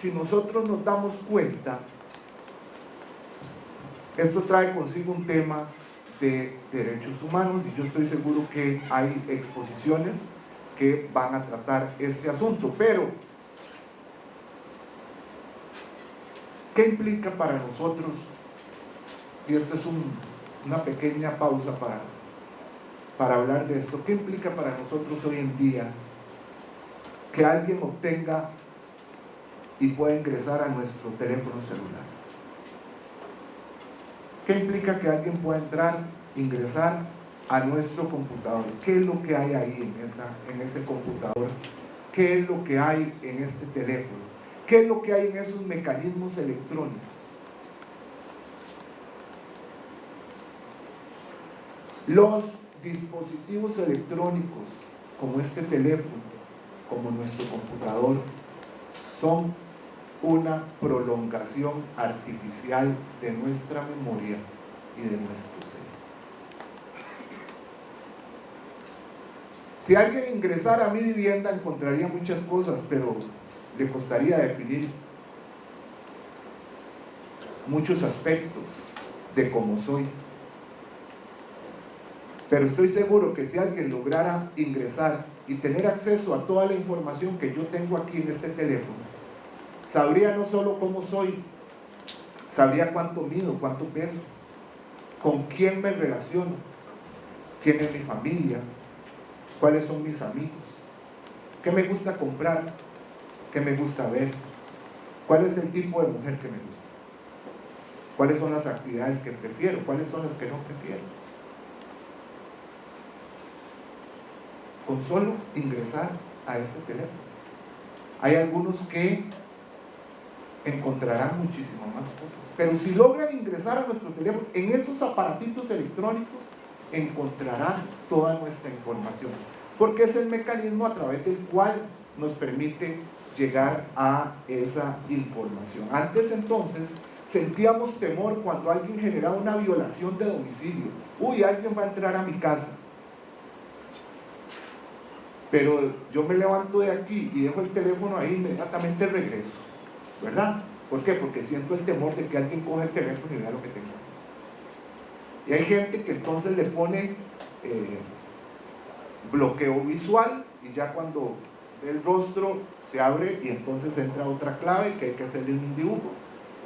si nosotros nos damos cuenta, esto trae consigo un tema de derechos humanos, y yo estoy seguro que hay exposiciones que van a tratar este asunto, pero ¿qué implica para nosotros? Y esto es una pequeña pausa para hablar de esto. ¿Qué implica para nosotros hoy en día que alguien obtenga y pueda ingresar a nuestro teléfono celular? ¿Qué implica que alguien pueda entrar, ingresar a nuestro computador? ¿Qué es lo que hay ahí en ese computador? ¿Qué es lo que hay en este teléfono? ¿Qué es lo que hay en esos mecanismos electrónicos? Los dispositivos electrónicos, como este teléfono, como nuestro computador, son una prolongación artificial de nuestra memoria y de nuestro ser. Si alguien ingresara a mi vivienda encontraría muchas cosas, pero le costaría definir muchos aspectos de cómo soy. Pero estoy seguro que si alguien lograra ingresar y tener acceso a toda la información que yo tengo aquí en este teléfono, sabría no solo cómo soy, sabría cuánto mido, cuánto peso, con quién me relaciono, quién es mi familia, cuáles son mis amigos, qué me gusta comprar, qué me gusta ver, cuál es el tipo de mujer que me gusta, cuáles son las actividades que prefiero, cuáles son las que no prefiero. Con solo ingresar a este teléfono. Hay algunos que encontrarán muchísimas más cosas, pero si logran ingresar a nuestro teléfono, en esos aparatitos electrónicos encontrarán toda nuestra información, porque es el mecanismo a través del cual nos permite llegar a esa información. Antes entonces sentíamos temor cuando alguien generaba una violación de domicilio. Uy, alguien va a entrar a mi casa. Pero yo me levanto de aquí y dejo el teléfono ahí, inmediatamente regreso, ¿verdad? ¿Por qué? Porque siento el temor de que alguien coja el teléfono y vea lo que tengo. Y hay gente que entonces le pone bloqueo visual, y ya cuando ve el rostro se abre y entonces entra otra clave que hay que hacerle un dibujo.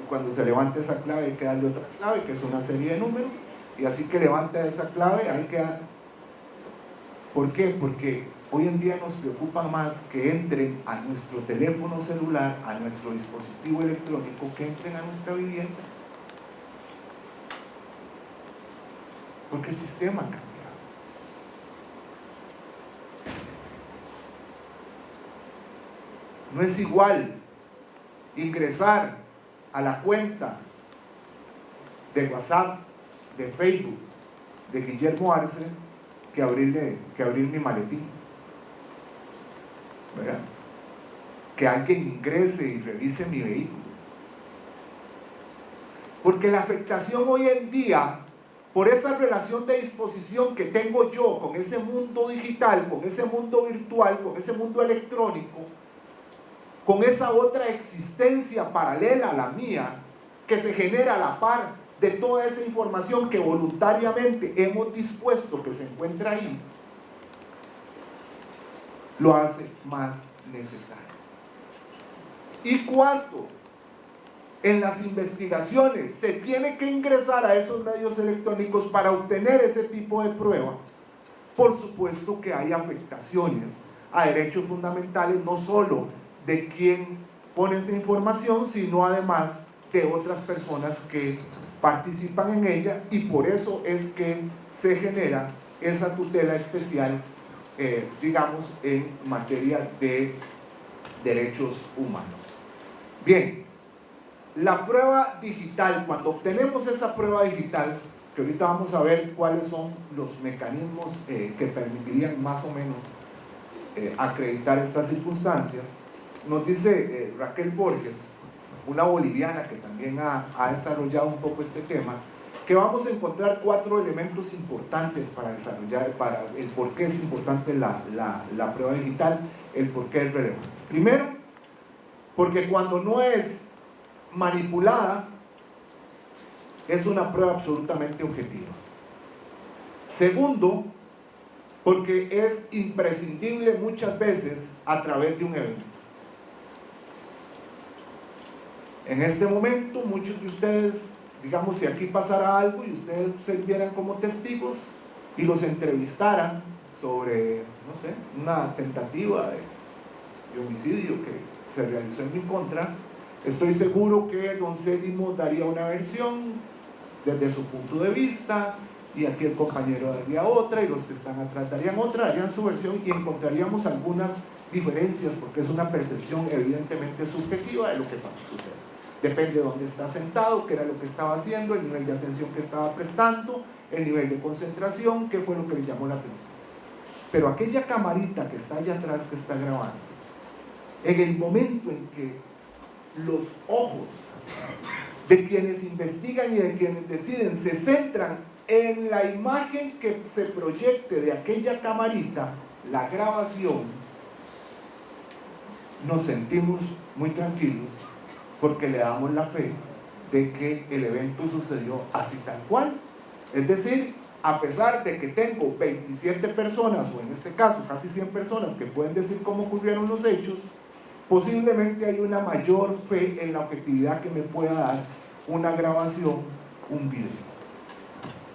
Y cuando se levanta esa clave hay que darle otra clave, que es una serie de números, y así que levanta esa clave hay que dar. ¿Por qué? Porque hoy en día nos preocupa más que entren a nuestro teléfono celular, a nuestro dispositivo electrónico, que entren a nuestra vivienda. Porque el sistema ha cambiado. No es igual ingresar a la cuenta de WhatsApp, de Facebook, de Guillermo Arce, que abrir mi maletín, ¿verdad? Que alguien ingrese y revise mi vehículo. Porque la afectación hoy en día, por esa relación de disposición que tengo yo con ese mundo digital, con ese mundo virtual, con ese mundo electrónico, con esa otra existencia paralela a la mía, que se genera a la par de toda esa información que voluntariamente hemos dispuesto que se encuentra ahí, lo hace más necesario. Y cuando en las investigaciones se tiene que ingresar a esos medios electrónicos para obtener ese tipo de prueba, por supuesto que hay afectaciones a derechos fundamentales, no solo de quien pone esa información, sino además de otras personas que participan en ella, y por eso es que se genera esa tutela especial, digamos, en materia de derechos humanos. Bien, la prueba digital, cuando obtenemos esa prueba digital, que ahorita vamos a ver cuáles son los mecanismos que permitirían más o menos acreditar estas circunstancias, nos dice Raquel Borges, una boliviana que también ha desarrollado un poco este tema, que vamos a encontrar 4 elementos importantes para desarrollar, para el por qué es importante la prueba digital, el por qué es relevante. Primero, porque cuando no es manipulada, es una prueba absolutamente objetiva. Segundo, porque es imprescindible muchas veces a través de un evento. En este momento, muchos de ustedes, digamos, si aquí pasara algo y ustedes se vieran como testigos y los entrevistaran sobre, no sé, una tentativa de homicidio que se realizó en mi contra, estoy seguro que don Célimo daría una versión desde su punto de vista, y aquí el compañero daría otra, y los que están atrás darían otra, darían su versión, y encontraríamos algunas diferencias, porque es una percepción evidentemente subjetiva de lo que sucede. Depende de dónde está sentado, qué era lo que estaba haciendo, el nivel de atención que estaba prestando, el nivel de concentración, qué fue lo que le llamó la atención. Pero aquella camarita que está allá atrás, que está grabando, en el momento en que los ojos de quienes investigan y de quienes deciden se centran en la imagen que se proyecte de aquella camarita, la grabación, nos sentimos muy tranquilos porque le damos la fe de que el evento sucedió así tal cual. Es decir, a pesar de que tengo 27 personas, o en este caso casi 100 personas que pueden decir cómo ocurrieron los hechos, posiblemente hay una mayor fe en la objetividad que me pueda dar una grabación, un video.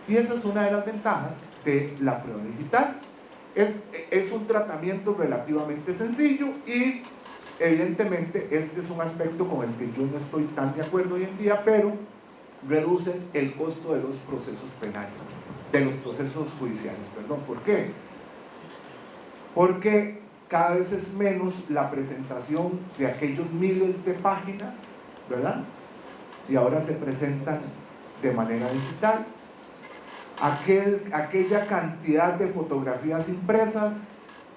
Y esa es una de las ventajas de la prueba digital. Es un tratamiento relativamente sencillo y evidentemente este es un aspecto con el que yo no estoy tan de acuerdo hoy en día, pero reduce el costo de los procesos penales, de los procesos judiciales, perdón. ¿Por qué? Porque cada vez es menos la presentación de aquellos miles de páginas, ¿verdad? Y ahora se presentan de manera digital. Aquella cantidad de fotografías impresas,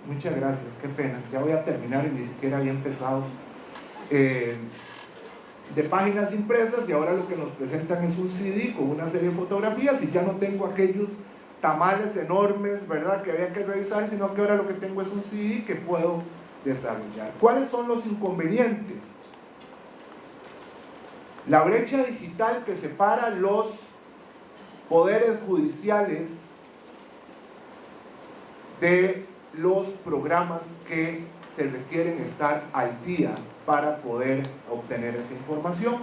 muchas gracias, qué pena, ya voy a terminar y ni siquiera había empezado, de páginas impresas, y ahora lo que nos presentan es un CD con una serie de fotografías, y ya no tengo aquellos tamales enormes, ¿verdad?, que había que revisar, sino que ahora lo que tengo es un CD que puedo desarrollar. ¿Cuáles son los inconvenientes? La brecha digital que separa los poderes judiciales de los programas que se requieren estar al día para poder obtener esa información.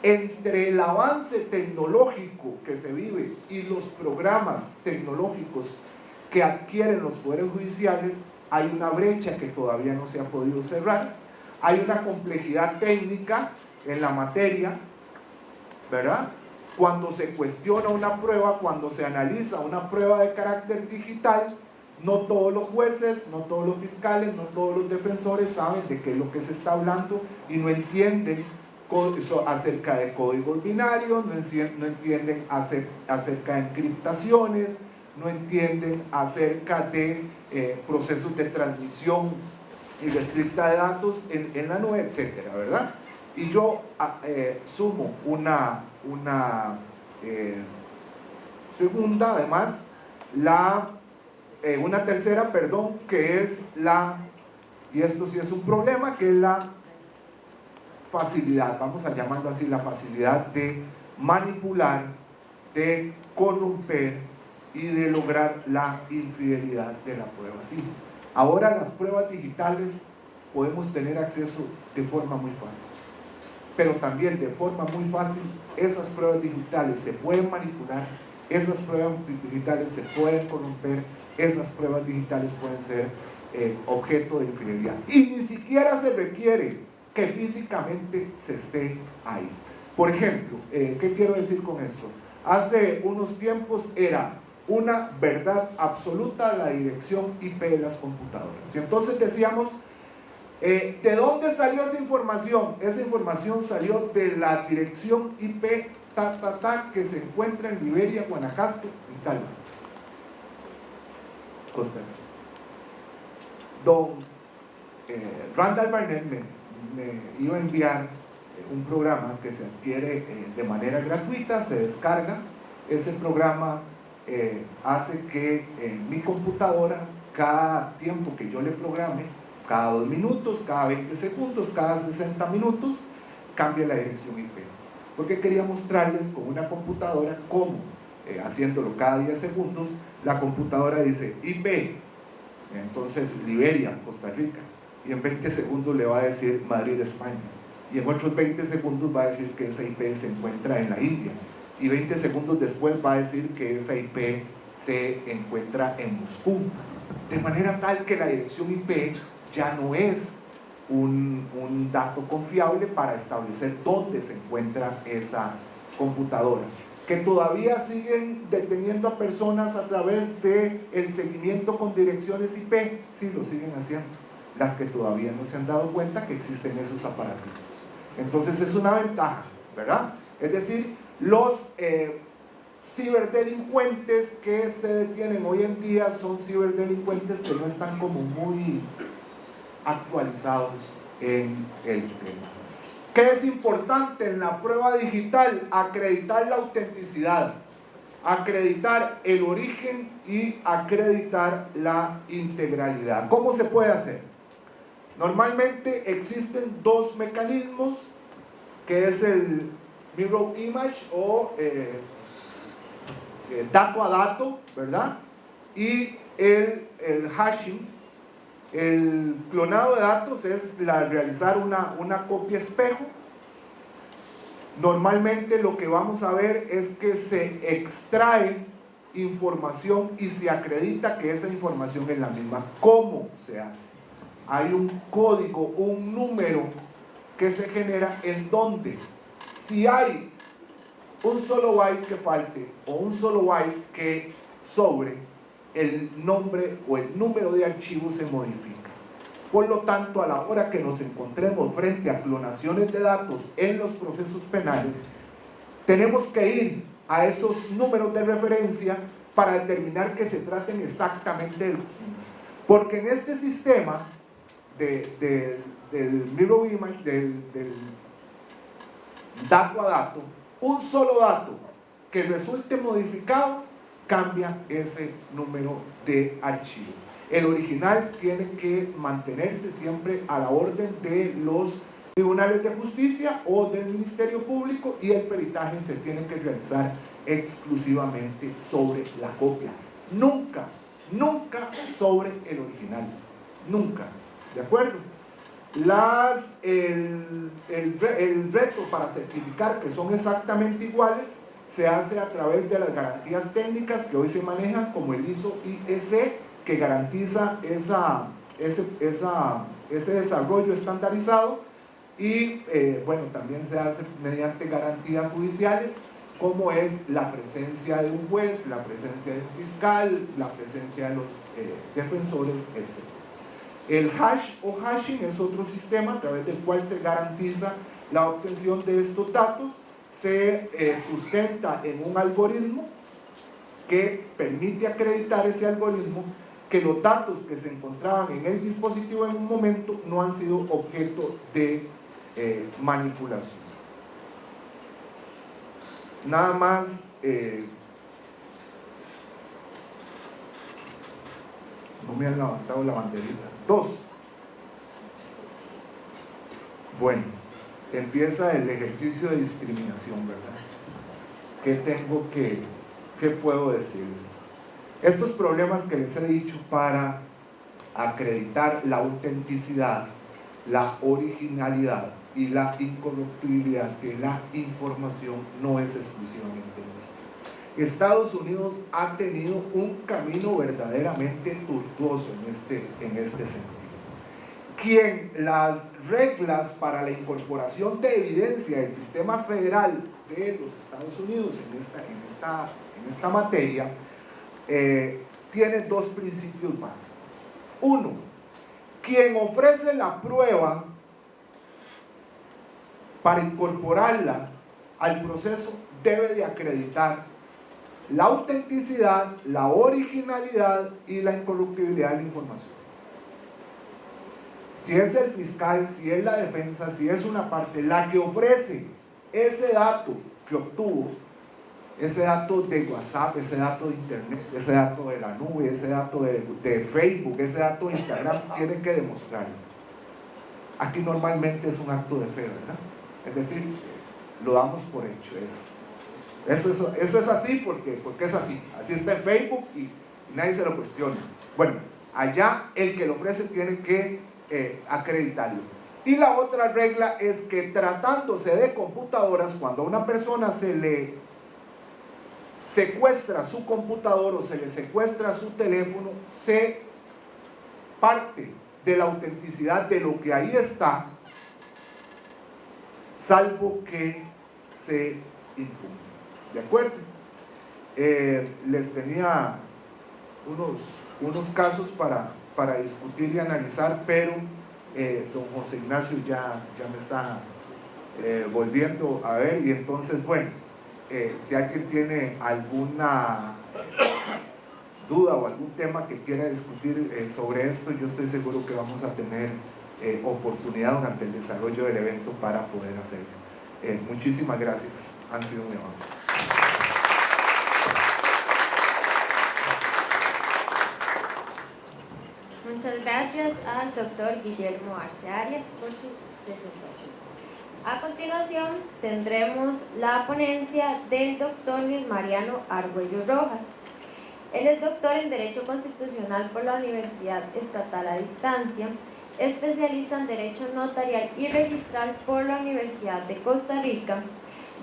Entre el avance tecnológico que se vive y los programas tecnológicos que adquieren los poderes judiciales, hay una brecha que todavía no se ha podido cerrar, hay una complejidad técnica en la materia, ¿verdad? Cuando se cuestiona una prueba, cuando se analiza una prueba de carácter digital, no todos los jueces, no todos los fiscales, no todos los defensores saben de qué es lo que se está hablando y no entienden acerca de códigos binarios, no entienden acerca de encriptaciones, no entienden acerca de procesos de transmisión irrestricta de datos en la nube, etcétera, ¿verdad? Y yo sumo una segunda, además, una tercera, perdón, que es y esto sí es un problema, que es la facilidad, vamos a llamarlo así, la facilidad de manipular, de corromper y de lograr la infidelidad de la prueba. Sí, ahora las pruebas digitales podemos tener acceso de forma muy fácil, pero también de forma muy fácil esas pruebas digitales se pueden manipular, esas pruebas digitales se pueden corromper, esas pruebas digitales pueden ser objeto de infidelidad. Y ni siquiera se requiere que físicamente se esté ahí. Por ejemplo, ¿qué quiero decir con esto? Hace unos tiempos era una verdad absoluta la dirección IP de las computadoras. Y entonces decíamos, ¿De dónde salió esa información? Esa información salió de la dirección IP que se encuentra en Liberia, Guanacaste, Italia, Costa Rica. Don Randall Barnett me iba a enviar un programa que se adquiere de manera gratuita, se descarga. Ese programa hace que en mi computadora, cada tiempo que yo le programe, cada 2 minutos, cada 20 segundos, cada 60 minutos, cambie la dirección IP. Porque quería mostrarles con una computadora cómo, haciéndolo cada 10 segundos, la computadora dice IP, entonces Liberia, Costa Rica, y en 20 segundos le va a decir Madrid, España, y en otros 20 segundos va a decir que esa IP se encuentra en la India, y 20 segundos después va a decir que esa IP se encuentra en Moscú, de manera tal que la dirección IP ya no es un dato confiable para establecer dónde se encuentra esa computadora, que todavía siguen deteniendo a personas a través del seguimiento con direcciones IP. Sí, lo siguen haciendo, las que todavía no se han dado cuenta que existen esos aparatos. Entonces es una ventaja, ¿verdad? Es decir, los ciberdelincuentes que se detienen hoy en día son ciberdelincuentes que no están como muy actualizados en el tema. ¿Qué es importante en la prueba digital? Acreditar la autenticidad, acreditar el origen y acreditar la integralidad. ¿Cómo se puede hacer? Normalmente existen 2 mecanismos, que es el mirror image o dato a dato, ¿verdad? Y el hashing. El clonado de datos es realizar una copia espejo. Normalmente lo que vamos a ver es que se extrae información y se acredita que esa información es la misma. ¿Cómo se hace? Hay un código, un número que se genera en donde si hay un solo byte que falte o un solo byte que sobre, el nombre o el número de archivo se modifica. Por lo tanto, a la hora que nos encontremos frente a clonaciones de datos en los procesos penales, tenemos que ir a esos números de referencia para determinar que se traten exactamente del mismo. Porque en este sistema del mirror image, del dato a dato, un solo dato que resulte modificado cambia ese número de archivo. El original tiene que mantenerse siempre a la orden de los tribunales de justicia o del Ministerio Público, y el peritaje se tiene que realizar exclusivamente sobre la copia. Nunca, nunca sobre el original. Nunca. ¿De acuerdo? El reto para certificar que son exactamente iguales se hace a través de las garantías técnicas que hoy se manejan, como el ISO/IEC, que garantiza ese desarrollo estandarizado, y bueno, también se hace mediante garantías judiciales, como es la presencia de un juez, la presencia de un fiscal, la presencia de los defensores, etc. El hash o hashing es otro sistema a través del cual se garantiza la obtención de estos datos. Se sustenta en un algoritmo que permite acreditar ese algoritmo que los datos que se encontraban en el dispositivo en un momento no han sido objeto de manipulación. Nada más no me han levantado la banderita. 2. Bueno, empieza el ejercicio de discriminación, ¿verdad? ¿Qué puedo decirles? Estos problemas que les he dicho para acreditar la autenticidad, la originalidad y la incorruptibilidad de la información no es exclusivamente nuestra. Estados Unidos ha tenido un camino verdaderamente tortuoso en este sentido. Quien las reglas para la incorporación de evidencia del sistema federal de los Estados Unidos en esta materia tiene 2 principios básicos. Uno, quien ofrece la prueba para incorporarla al proceso debe de acreditar la autenticidad, la originalidad y la incorruptibilidad de la información. Si es el fiscal, si es la defensa, si es una parte la que ofrece ese dato que obtuvo, ese dato de WhatsApp, ese dato de internet, ese dato de la nube, ese dato de Facebook, ese dato de Instagram, tienen que demostrarlo. Aquí normalmente es un acto de fe, ¿verdad? Es decir, lo damos por hecho. Eso es así porque es así. Así está en Facebook y nadie se lo cuestiona. Bueno, allá el que lo ofrece tiene que acreditarlo. Y la otra regla es que tratándose de computadoras, cuando a una persona se le secuestra su computador o se le secuestra su teléfono, se parte de la autenticidad de lo que ahí está, salvo que se impugne. ¿De acuerdo? Les tenía unos casos para discutir y analizar, pero don José Ignacio ya me está volviendo a ver, y entonces, bueno, si alguien tiene alguna duda o algún tema que quiera discutir sobre esto, yo estoy seguro que vamos a tener oportunidad durante el desarrollo del evento para poder hacerlo. Muchísimas gracias, han sido muy amables. Muchas gracias al doctor Guillermo Arce Arias por su presentación. A continuación tendremos la ponencia del doctor Luis Mariano Argüello Rojas. Él es doctor en Derecho Constitucional por la Universidad Estatal a Distancia, especialista en Derecho Notarial y Registral por la Universidad de Costa Rica,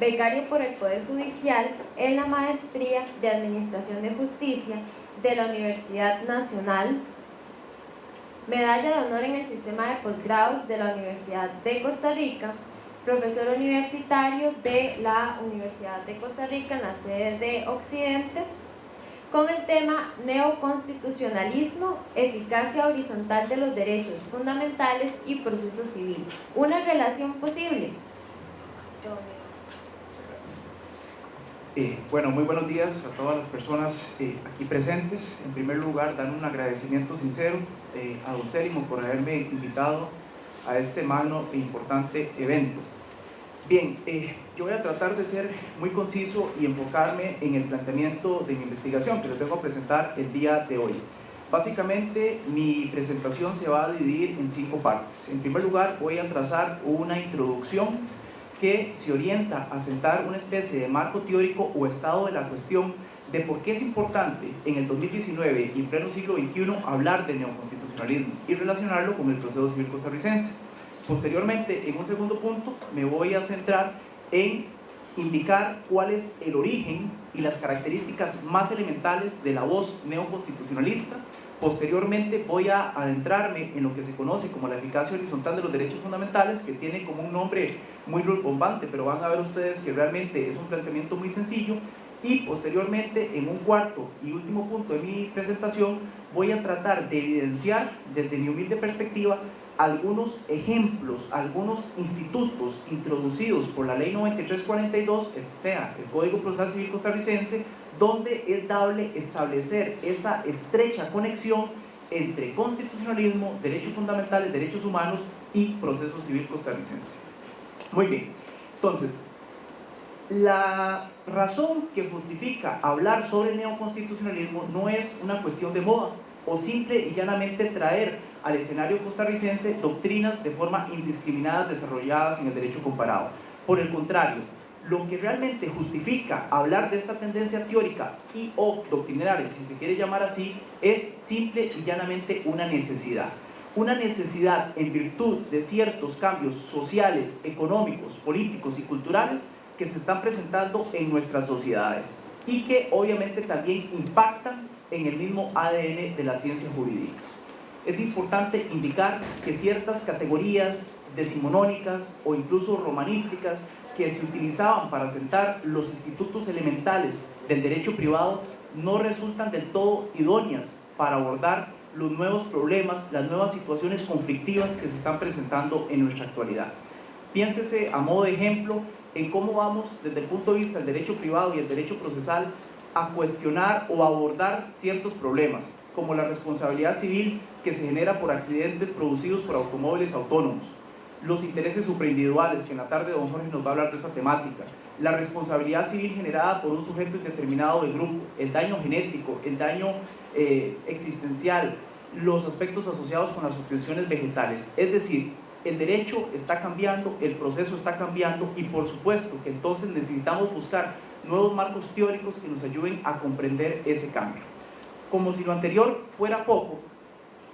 becario por el Poder Judicial en la Maestría de Administración de Justicia de la Universidad Nacional, medalla de honor en el sistema de posgrados de la Universidad de Costa Rica, profesor universitario de la Universidad de Costa Rica en la sede de Occidente, con el tema Neoconstitucionalismo, eficacia horizontal de los derechos fundamentales y proceso civil. ¿Una relación posible? Bueno, muy buenos días a todas las personas aquí presentes. En primer lugar, dar un agradecimiento sincero a don Célimo por haberme invitado a este magno e importante evento. Bien, yo voy a tratar de ser muy conciso y enfocarme en el planteamiento de mi investigación que les vengo a presentar el día de hoy. Básicamente, mi presentación se va a dividir en 5 partes. En primer lugar, voy a trazar una introducción que se orienta a sentar una especie de marco teórico o estado de la cuestión de por qué es importante en el 2019 y en pleno siglo XXI hablar de neoconstitucionalismo y relacionarlo con el proceso civil costarricense. Posteriormente, en un segundo punto, me voy a centrar en indicar cuál es el origen y las características más elementales de la voz neoconstitucionalista. Posteriormente voy a adentrarme en lo que se conoce como la eficacia horizontal de los derechos fundamentales, que tiene como un nombre muy rimbombante, pero van a ver ustedes que realmente es un planteamiento muy sencillo. Y posteriormente, en un cuarto y último punto de mi presentación, voy a tratar de evidenciar desde mi humilde perspectiva algunos ejemplos, algunos institutos introducidos por la ley 9342, sea el Código Procesal Civil Costarricense, donde es dable establecer esa estrecha conexión entre constitucionalismo, derechos fundamentales, derechos humanos y proceso civil costarricense. Muy bien, entonces, la razón que justifica hablar sobre el neoconstitucionalismo no es una cuestión de moda o simple y llanamente traer al escenario costarricense doctrinas de forma indiscriminada desarrolladas en el derecho comparado. Por el contrario, lo que realmente justifica hablar de esta tendencia teórica y o doctrinaria, si se quiere llamar así, es simple y llanamente una necesidad. Una necesidad en virtud de ciertos cambios sociales, económicos, políticos y culturales que se están presentando en nuestras sociedades y que obviamente también impactan en el mismo ADN de la ciencia jurídica. Es importante indicar que ciertas categorías decimonónicas o incluso romanísticas que se utilizaban para sentar los institutos elementales del derecho privado no resultan del todo idóneas para abordar los nuevos problemas, las nuevas situaciones conflictivas que se están presentando en nuestra actualidad. Piénsese a modo de ejemplo en cómo vamos desde el punto de vista del derecho privado y el derecho procesal a cuestionar o abordar ciertos problemas, como la responsabilidad civil que se genera por accidentes producidos por automóviles autónomos, los intereses superindividuales, que en la tarde don Jorge nos va a hablar de esa temática, la responsabilidad civil generada por un sujeto indeterminado del grupo, el daño genético, el daño existencial, los aspectos asociados con las obtenciones vegetales. Es decir, el derecho está cambiando, el proceso está cambiando y por supuesto que entonces necesitamos buscar nuevos marcos teóricos que nos ayuden a comprender ese cambio. Como si lo anterior fuera poco,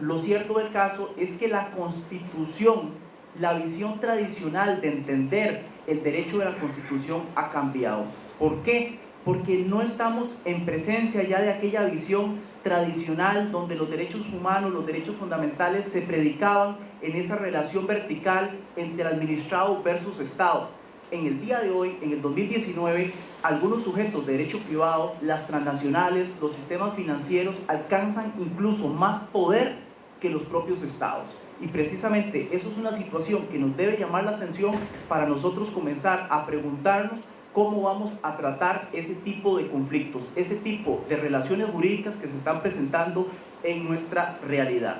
lo cierto del caso es que la Constitución, la visión tradicional de entender el derecho de la Constitución ha cambiado. ¿Por qué? Porque no estamos en presencia ya de aquella visión tradicional donde los derechos humanos, los derechos fundamentales se predicaban en esa relación vertical entre el administrado versus Estado. En el día de hoy, en el 2019, algunos sujetos de derecho privado, las transnacionales, los sistemas financieros alcanzan incluso más poder que los propios estados. Y precisamente eso es una situación que nos debe llamar la atención para nosotros comenzar a preguntarnos cómo vamos a tratar ese tipo de conflictos, ese tipo de relaciones jurídicas que se están presentando en nuestra realidad.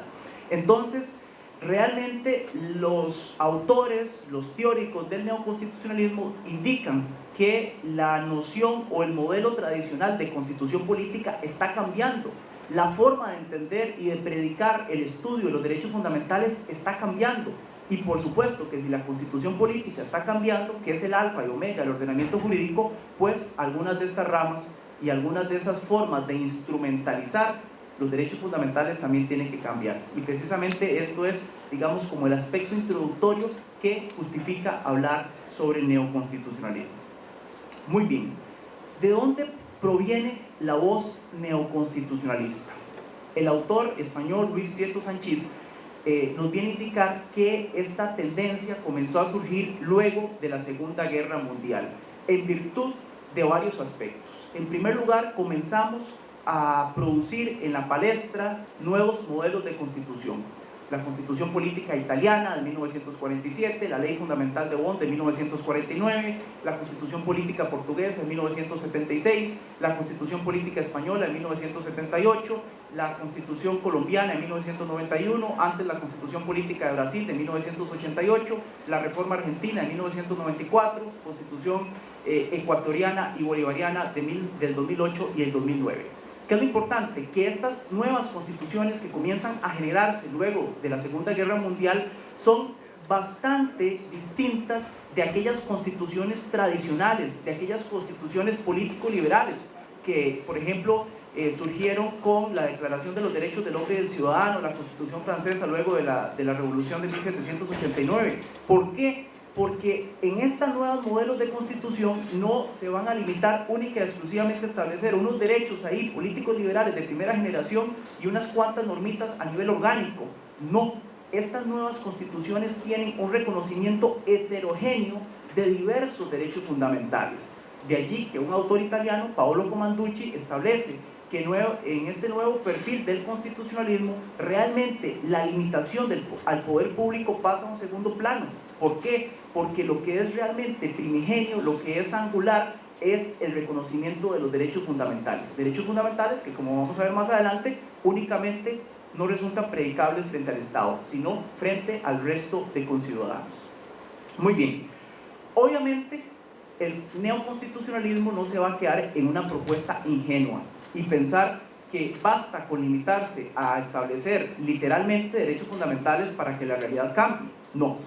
Entonces, realmente los autores, los teóricos del neoconstitucionalismo indican que la noción o el modelo tradicional de constitución política está cambiando. La forma de entender y de predicar el estudio de los derechos fundamentales está cambiando. Y por supuesto que si la constitución política está cambiando, que es el alfa y omega del ordenamiento jurídico, pues algunas de estas ramas y algunas de esas formas de instrumentalizar los derechos fundamentales también tienen que cambiar. Y precisamente esto es, digamos, como el aspecto introductorio que justifica hablar sobre el neoconstitucionalismo. Muy bien, ¿de dónde proviene la voz neoconstitucionalista? El autor español Luis Prieto Sanchís nos viene a indicar que esta tendencia comenzó a surgir luego de la Segunda Guerra Mundial, en virtud de varios aspectos. En primer lugar, comenzamos a producir en la palestra nuevos modelos de constitución. La Constitución Política Italiana de 1947, la Ley Fundamental de Bonn de 1949, la Constitución Política Portuguesa de 1976, la Constitución Política Española de 1978, la Constitución Colombiana de 1991, antes la Constitución Política de Brasil de 1988, la Reforma Argentina de 1994, Constitución ecuatoriana y bolivariana del 2008 y el 2009. ¿Qué es lo importante? Que estas nuevas constituciones que comienzan a generarse luego de la Segunda Guerra Mundial son bastante distintas de aquellas constituciones tradicionales, de aquellas constituciones político-liberales que, por ejemplo, surgieron con la Declaración de los Derechos del Hombre y del Ciudadano, la Constitución francesa luego de la Revolución de 1789. ¿Por qué? Porque en estos nuevos modelos de constitución no se van a limitar única y exclusivamente a establecer unos derechos ahí políticos liberales de primera generación y unas cuantas normitas a nivel orgánico. No, estas nuevas constituciones tienen un reconocimiento heterogéneo de diversos derechos fundamentales. De allí que un autor italiano, Paolo Comanducci, establece que en este nuevo perfil del constitucionalismo realmente la limitación al poder público pasa a un segundo plano. ¿Por qué? Porque lo que es realmente primigenio, lo que es angular, es el reconocimiento de los derechos fundamentales. Derechos fundamentales que, como vamos a ver más adelante, únicamente no resultan predicables frente al Estado, sino frente al resto de conciudadanos. Muy bien. Obviamente, el neoconstitucionalismo no se va a quedar en una propuesta ingenua y pensar que basta con limitarse a establecer literalmente derechos fundamentales para que la realidad cambie. No.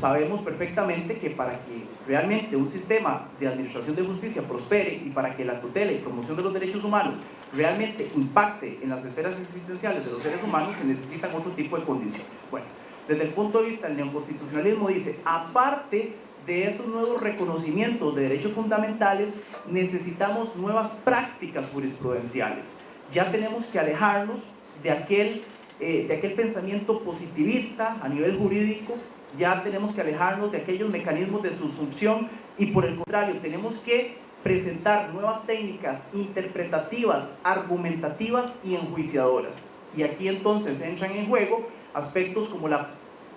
Sabemos perfectamente que para que realmente un sistema de administración de justicia prospere y para que la tutela y promoción de los derechos humanos realmente impacte en las esferas existenciales de los seres humanos, se necesitan otro tipo de condiciones. Bueno, desde el punto de vista del neoconstitucionalismo dice, aparte de esos nuevos reconocimientos de derechos fundamentales, necesitamos nuevas prácticas jurisprudenciales. Ya tenemos que alejarnos de aquel pensamiento positivista a nivel jurídico, ya tenemos que alejarnos de aquellos mecanismos de subsunción y por el contrario, tenemos que presentar nuevas técnicas interpretativas, argumentativas y enjuiciadoras. y aquí entonces entran en juego aspectos como la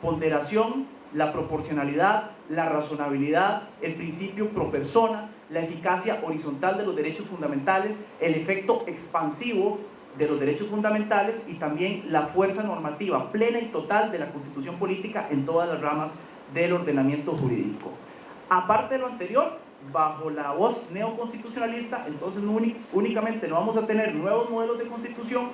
ponderación, la proporcionalidad, la razonabilidad, el principio pro persona, la eficacia horizontal de los derechos fundamentales, el efecto expansivo de los derechos fundamentales y también la fuerza normativa plena y total de la Constitución política en todas las ramas del ordenamiento jurídico. Aparte de lo anterior, bajo la voz neoconstitucionalista, entonces únicamente no vamos a tener nuevos modelos de constitución,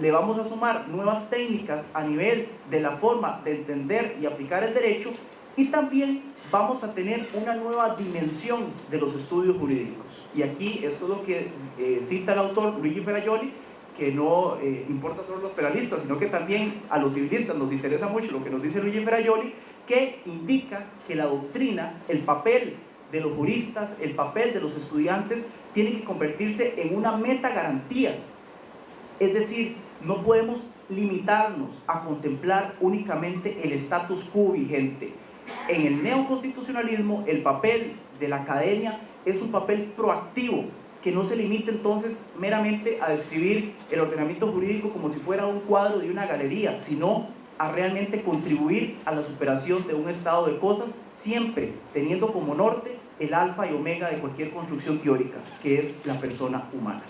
le vamos a sumar nuevas técnicas a nivel de la forma de entender y aplicar el derecho, y también vamos a tener una nueva dimensión de los estudios jurídicos. Y aquí esto es lo que cita el autor Luigi Ferrajoli, que no importa solo a los penalistas, sino que también a los civilistas nos interesa mucho lo que nos dice Luigi Ferrajoli, que indica que la doctrina, el papel de los juristas, el papel de los estudiantes, tiene que convertirse en una metagarantía. Es decir, no podemos limitarnos a contemplar únicamente el status quo vigente. En el neoconstitucionalismo, el papel de la academia es un papel proactivo, que no se limite entonces meramente a describir el ordenamiento jurídico como si fuera un cuadro de una galería, sino a realmente contribuir a la superación de un estado de cosas, siempre teniendo como norte el alfa y omega de cualquier construcción teórica, que es la persona humana.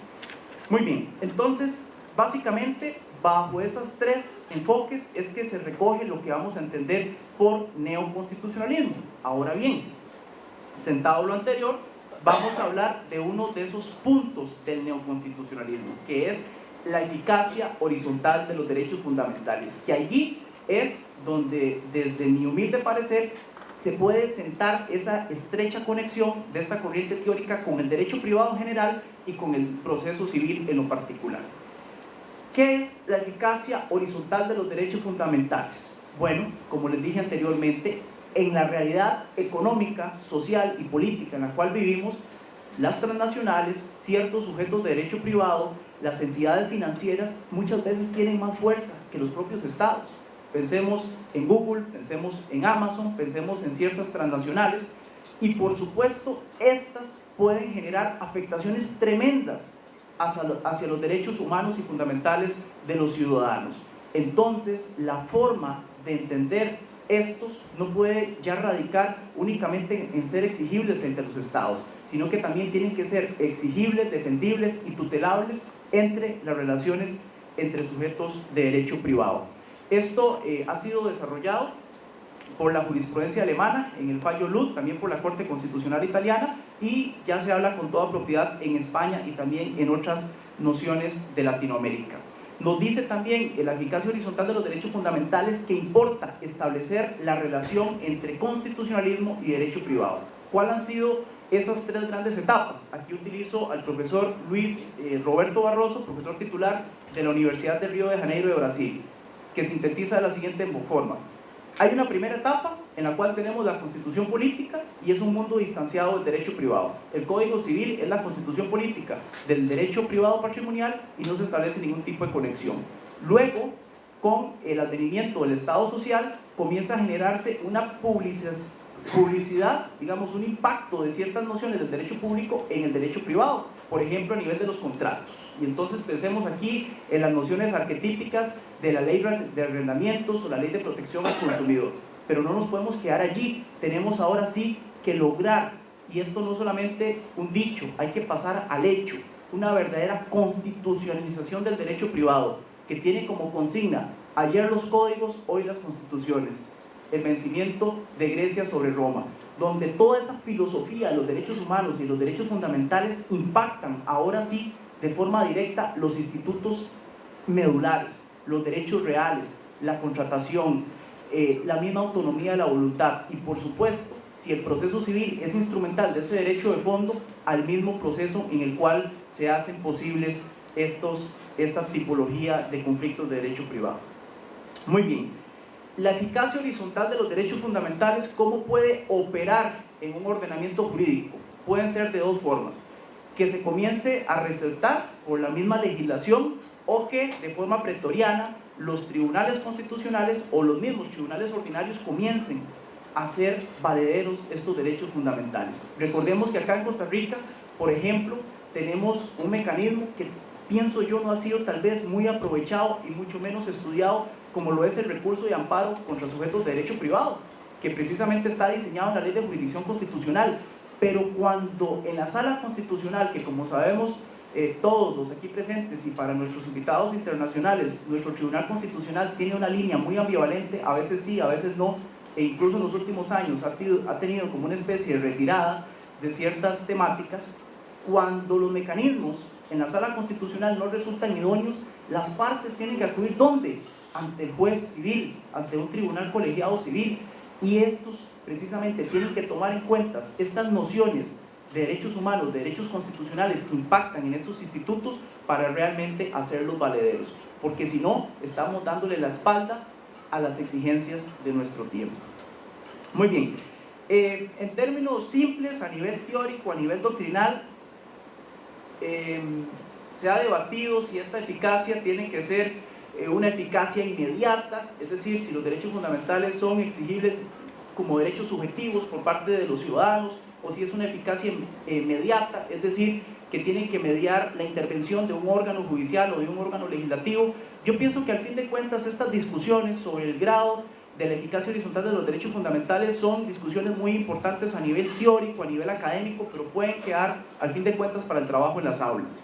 Muy bien, entonces, básicamente, bajo esos tres enfoques es que se recoge lo que vamos a entender por neoconstitucionalismo. Ahora bien, sentado lo anterior, vamos a hablar de uno de esos puntos del neoconstitucionalismo, que es la eficacia horizontal de los derechos fundamentales, que allí es donde, desde mi humilde parecer, se puede sentar esa estrecha conexión de esta corriente teórica con el derecho privado en general y con el proceso civil en lo particular. ¿Qué es la eficacia horizontal de los derechos fundamentales? Bueno, como les dije anteriormente, en la realidad económica, social y política en la cual vivimos, las transnacionales, ciertos sujetos de derecho privado, las entidades financieras muchas veces tienen más fuerza que los propios estados. Pensemos en Google, pensemos en Amazon, pensemos en ciertas transnacionales, y por supuesto estas pueden generar afectaciones tremendas hacia los derechos humanos y fundamentales de los ciudadanos. Entonces, la forma de entender estos no puede ya radicar únicamente en ser exigibles frente a los estados, sino que también tienen que ser exigibles, defendibles y tutelables entre las relaciones entre sujetos de derecho privado. Esto ha sido desarrollado por la jurisprudencia alemana en el fallo Lut, también por la Corte Constitucional Italiana, y ya se habla con toda propiedad en España y también en otras nociones de Latinoamérica. Nos dice también la eficacia horizontal de los derechos fundamentales que importa establecer la relación entre constitucionalismo y derecho privado. ¿Cuáles han sido esas tres grandes etapas? Aquí utilizo al profesor Luis Roberto Barroso, profesor titular de la Universidad de Río de Janeiro de Brasil, que sintetiza de la siguiente forma. Hay una primera etapa en la cual tenemos la constitución política y es un mundo distanciado del derecho privado. El Código Civil es la constitución política del derecho privado patrimonial y no se establece ningún tipo de conexión. Luego, con el advenimiento del Estado social, comienza a generarse una publicidad, digamos, un impacto de ciertas nociones del derecho público en el derecho privado, por ejemplo, a nivel de los contratos. Y entonces pensemos aquí en las nociones arquetípicas de la ley de arrendamientos o la ley de protección al consumidor. Pero no nos podemos quedar allí, tenemos ahora sí que lograr, y esto no solamente un dicho, hay que pasar al hecho, una verdadera constitucionalización del derecho privado, que tiene como consigna, ayer los códigos, hoy las constituciones, el vencimiento de Grecia sobre Roma, donde toda esa filosofía de los derechos humanos y los derechos fundamentales impactan ahora sí de forma directa los institutos medulares, los derechos reales, la contratación, la misma autonomía de la voluntad y por supuesto, si el proceso civil es instrumental de ese derecho de fondo, al mismo proceso en el cual se hacen posibles esta tipología de conflictos de derecho privado. Muy bien, la eficacia horizontal de los derechos fundamentales, ¿cómo puede operar en un ordenamiento jurídico? Pueden ser de dos formas, que se comience a resaltar por la misma legislación o que de forma pretoriana los tribunales constitucionales o los mismos tribunales ordinarios comiencen a ser valederos estos derechos fundamentales. Recordemos que acá en Costa Rica, por ejemplo, tenemos un mecanismo que pienso yo, no ha sido tal vez muy aprovechado y mucho menos estudiado como lo es el recurso de amparo contra sujetos de derecho privado, que precisamente está diseñado en la Ley de Jurisdicción Constitucional. Pero cuando en la Sala Constitucional, que como sabemos todos los aquí presentes y para nuestros invitados internacionales, nuestro Tribunal Constitucional tiene una línea muy ambivalente, a veces sí, a veces no, e incluso en los últimos años ha tenido como una especie de retirada de ciertas temáticas. Cuando los mecanismos en la Sala Constitucional no resultan idóneos, las partes tienen que acudir ¿dónde? Ante el juez civil, ante un tribunal colegiado civil, y estos precisamente tienen que tomar en cuenta estas nociones de derechos humanos, de derechos constitucionales que impactan en estos institutos para realmente hacerlos valederos, porque si no, estamos dándole la espalda a las exigencias de nuestro tiempo. Muy bien, en términos simples, a nivel teórico, a nivel doctrinal, se ha debatido si esta eficacia tiene que ser una eficacia inmediata, es decir, si los derechos fundamentales son exigibles como derechos subjetivos por parte de los ciudadanos, o si es una eficacia inmediata, es decir, que tienen que mediar la intervención de un órgano judicial o de un órgano legislativo. Yo pienso que al fin de cuentas estas discusiones sobre el grado de la eficacia horizontal de los derechos fundamentales son discusiones muy importantes a nivel teórico, a nivel académico, pero pueden quedar al fin de cuentas para el trabajo en las aulas.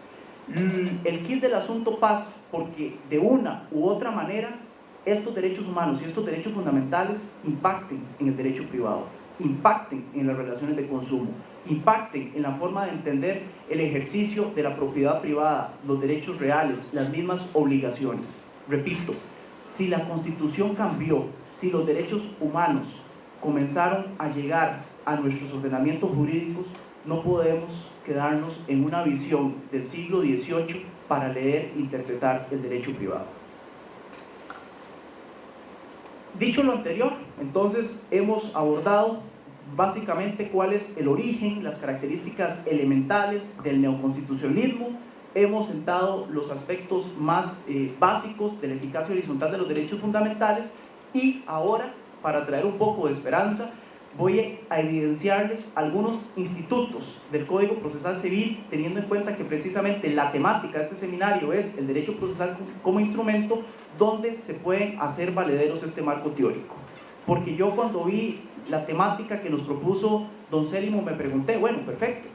El kit del asunto pasa porque de una u otra manera estos derechos humanos y estos derechos fundamentales impacten en el derecho privado, impacten en las relaciones de consumo, impacten en la forma de entender el ejercicio de la propiedad privada, los derechos reales, las mismas obligaciones. Repito, si la Constitución cambió, si los derechos humanos comenzaron a llegar a nuestros ordenamientos jurídicos, no podemos quedarnos en una visión del siglo XVIII para leer e interpretar el derecho privado. Dicho lo anterior, entonces hemos abordado básicamente cuál es el origen, las características elementales del neoconstitucionalismo, hemos sentado los aspectos más básicos de la eficacia horizontal de los derechos fundamentales y ahora, para traer un poco de esperanza, voy a evidenciarles algunos institutos del Código Procesal Civil, teniendo en cuenta que precisamente la temática de este seminario es el derecho procesal como instrumento, donde se pueden hacer valederos este marco teórico. Porque yo cuando vi la temática que nos propuso don Célimo me pregunté, bueno, perfecto,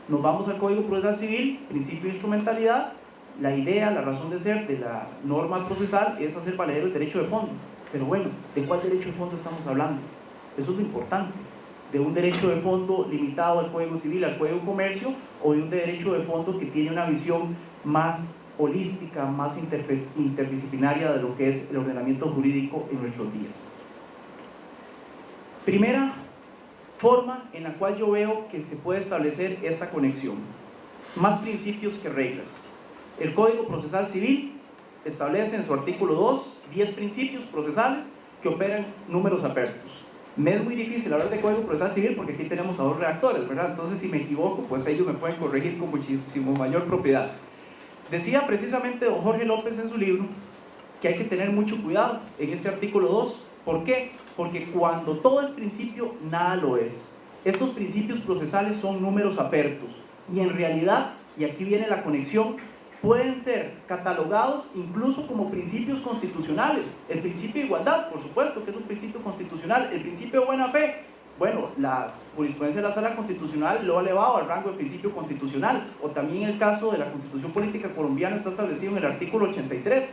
nos vamos al Código Procesal Civil, principio de instrumentalidad, la idea, la razón de ser de la norma procesal es hacer valedero el derecho de fondo. Pero bueno, ¿de cuál derecho de fondo estamos hablando? Eso es lo importante, de un derecho de fondo limitado al Código Civil, al Código de Comercio, o de un derecho de fondo que tiene una visión más holística, más interdisciplinaria de lo que es el ordenamiento jurídico en nuestros días. Primera forma en la cual yo veo que se puede establecer esta conexión: más principios que reglas. El Código Procesal Civil establece en su artículo 2 10 principios procesales que operan números apertos. Me es muy difícil hablar de Código Procesal Civil porque aquí tenemos a dos redactores, ¿verdad? Entonces si me equivoco, pues ellos me pueden corregir con muchísimo mayor propiedad. Decía precisamente don Jorge López en su libro que hay que tener mucho cuidado en este artículo 2. ¿Por qué? Porque cuando todo es principio, nada lo es. Estos principios procesales son números apertos y en realidad, y aquí viene la conexión, pueden ser catalogados incluso como principios constitucionales. El principio de igualdad, por supuesto que es un principio constitucional. El principio de buena fe, bueno, la jurisprudencia de la Sala Constitucional lo ha elevado al rango de principio constitucional, o también el caso de la Constitución Política Colombiana está establecido en el artículo 83.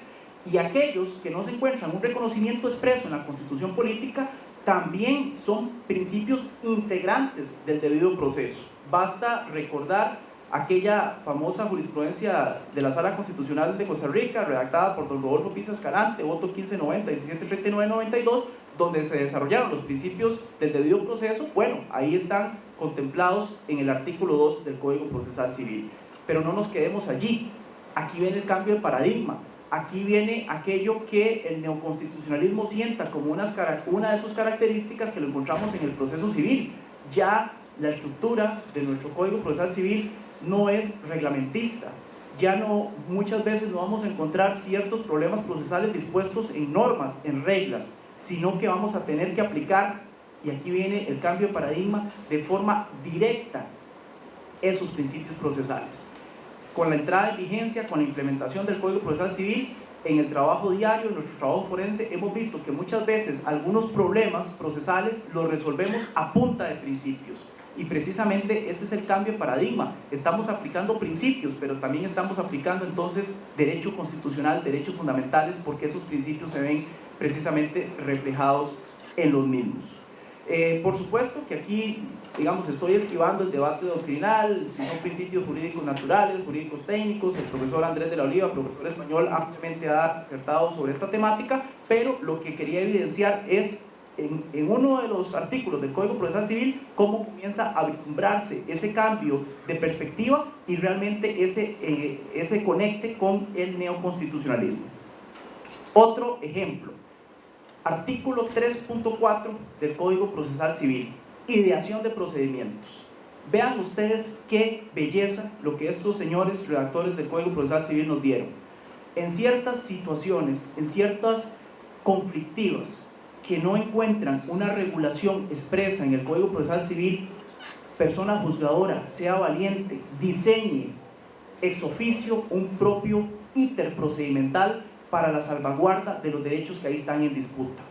Y aquellos que no se encuentran un reconocimiento expreso en la Constitución Política también son principios integrantes del debido proceso. Basta recordar aquella famosa jurisprudencia de la Sala Constitucional de Costa Rica, redactada por don Rodolfo Piza Escalante, voto 1590, 1739-92, donde se desarrollaron los principios del debido proceso. Bueno, ahí están contemplados en el artículo 2 del Código Procesal Civil. Pero no nos quedemos allí. Aquí viene el cambio de paradigma. Aquí viene aquello que el neoconstitucionalismo sienta como una de sus características, que lo encontramos en el proceso civil. Ya la estructura de nuestro Código Procesal Civil no es reglamentista. Ya no, muchas veces no vamos a encontrar ciertos problemas procesales dispuestos en normas, en reglas, sino que vamos a tener que aplicar, y aquí viene el cambio de paradigma, de forma directa esos principios procesales. con la entrada en vigencia, con la implementación del Código Procesal Civil, en el trabajo diario, en nuestro trabajo forense, hemos visto que muchas veces algunos problemas procesales los resolvemos a punta de principios. Y precisamente ese es el cambio de paradigma. Estamos aplicando principios, pero también estamos aplicando entonces derecho constitucional, derechos fundamentales, porque esos principios se ven precisamente reflejados en los mismos. Por supuesto que aquí, digamos, estoy esquivando el debate doctrinal, si son principios jurídicos naturales, jurídicos técnicos. El profesor Andrés de la Oliva, profesor español, ampliamente ha disertado sobre esta temática, pero lo que quería evidenciar es en uno de los artículos del Código Procesal Civil cómo comienza a vislumbrarse ese cambio de perspectiva y realmente ese conecte con el neoconstitucionalismo. Otro ejemplo, artículo 3.4 del Código Procesal Civil, ideación de procedimientos. Vean ustedes qué belleza lo que estos señores redactores del Código Procesal Civil nos dieron. En ciertas situaciones, en ciertas conflictivas, que no encuentran una regulación expresa en el Código Procesal Civil, persona juzgadora sea valiente, diseñe ex oficio un propio íter procedimental para la salvaguarda de los derechos que ahí están en disputa.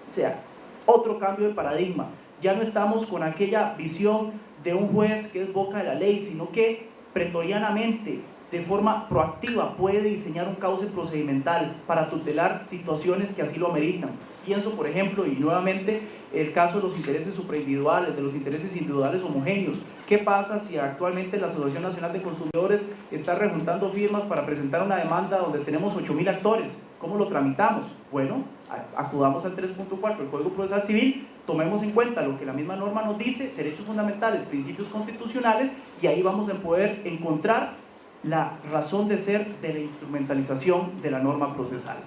O sea, otro cambio de paradigma. Ya no estamos con aquella visión de un juez que es boca de la ley, sino que pretorianamente, de forma proactiva, puede diseñar un cauce procedimental para tutelar situaciones que así lo ameritan. Pienso, por ejemplo, y nuevamente, el caso de los intereses supraindividuales, de los intereses individuales homogéneos. ¿Qué pasa si actualmente la Asociación Nacional de Consumidores está rejuntando firmas para presentar una demanda donde tenemos 8.000 actores? ¿Cómo lo tramitamos? Bueno, acudamos al 3.4 del Código Procesal Civil, tomemos en cuenta lo que la misma norma nos dice, derechos fundamentales, principios constitucionales, y ahí vamos a poder encontrar la razón de ser de la instrumentalización de la norma procesal.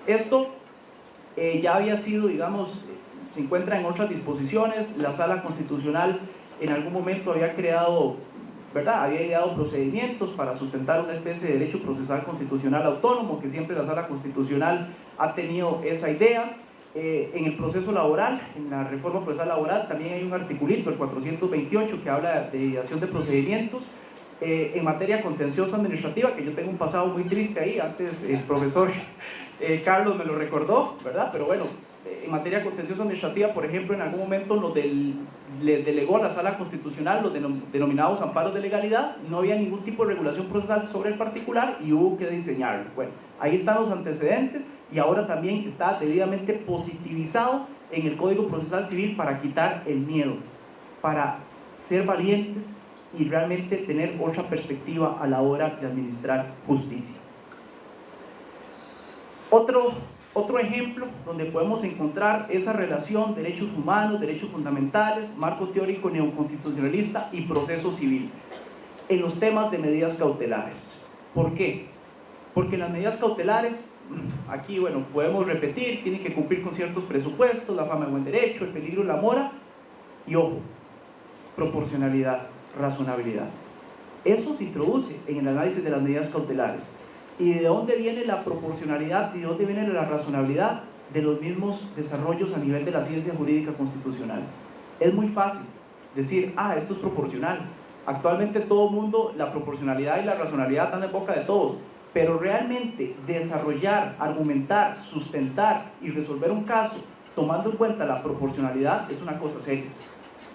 Esto ya había sido, digamos, se encuentra en otras disposiciones. La Sala Constitucional en algún momento había creado, ¿verdad?, había ideado procedimientos para sustentar una especie de derecho procesal constitucional autónomo, que siempre la Sala Constitucional ha tenido esa idea. En el proceso laboral, en la reforma procesal laboral, también hay un articulito, el 428, que habla de ideación de procedimientos. En materia contencioso administrativa, que yo tengo un pasado muy triste ahí, antes el profesor Carlos me lo recordó, ¿verdad? Pero bueno, en materia contencioso administrativa, por ejemplo, en algún momento le delegó a la Sala Constitucional los denominados amparos de legalidad. No había ningún tipo de regulación procesal sobre el particular y hubo que diseñarlo. Bueno, ahí están los antecedentes y ahora también está debidamente positivizado en el Código Procesal Civil para quitar el miedo, para ser valientes y realmente tener otra perspectiva a la hora de administrar justicia. Otro ejemplo donde podemos encontrar esa relación derechos humanos, derechos fundamentales, marco teórico neoconstitucionalista y proceso civil en los temas de medidas cautelares. ¿Por qué? Porque las medidas cautelares, aquí, bueno, podemos repetir, tienen que cumplir con ciertos presupuestos, la fama de buen derecho, el peligro, la mora y, ojo, proporcionalidad, razonabilidad. Eso se introduce en el análisis de las medidas cautelares. ¿Y de dónde viene la proporcionalidad y de dónde viene la razonabilidad? De los mismos desarrollos a nivel de la ciencia jurídica constitucional. Es muy fácil decir, esto es proporcional. Actualmente todo el mundo, la proporcionalidad y la razonabilidad están en boca de todos, pero realmente desarrollar, argumentar, sustentar y resolver un caso tomando en cuenta la proporcionalidad es una cosa seria.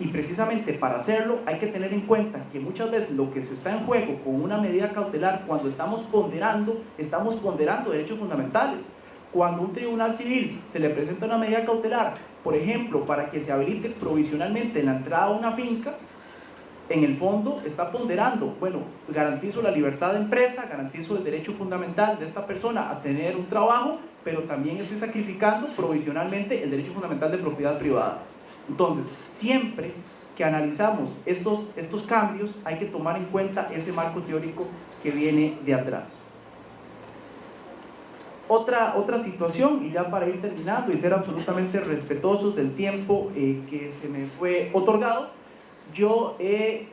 Y precisamente para hacerlo hay que tener en cuenta que muchas veces lo que se está en juego con una medida cautelar, cuando estamos ponderando derechos fundamentales. Cuando a un tribunal civil se le presenta una medida cautelar, por ejemplo, para que se habilite provisionalmente la entrada a una finca, en el fondo está ponderando, bueno, garantizo la libertad de empresa, garantizo el derecho fundamental de esta persona a tener un trabajo, pero también estoy sacrificando provisionalmente el derecho fundamental de propiedad privada. Entonces, siempre que analizamos estos cambios, hay que tomar en cuenta ese marco teórico que viene de atrás. Otra situación, y ya para ir terminando y ser absolutamente respetuosos del tiempo que se me fue otorgado, yo he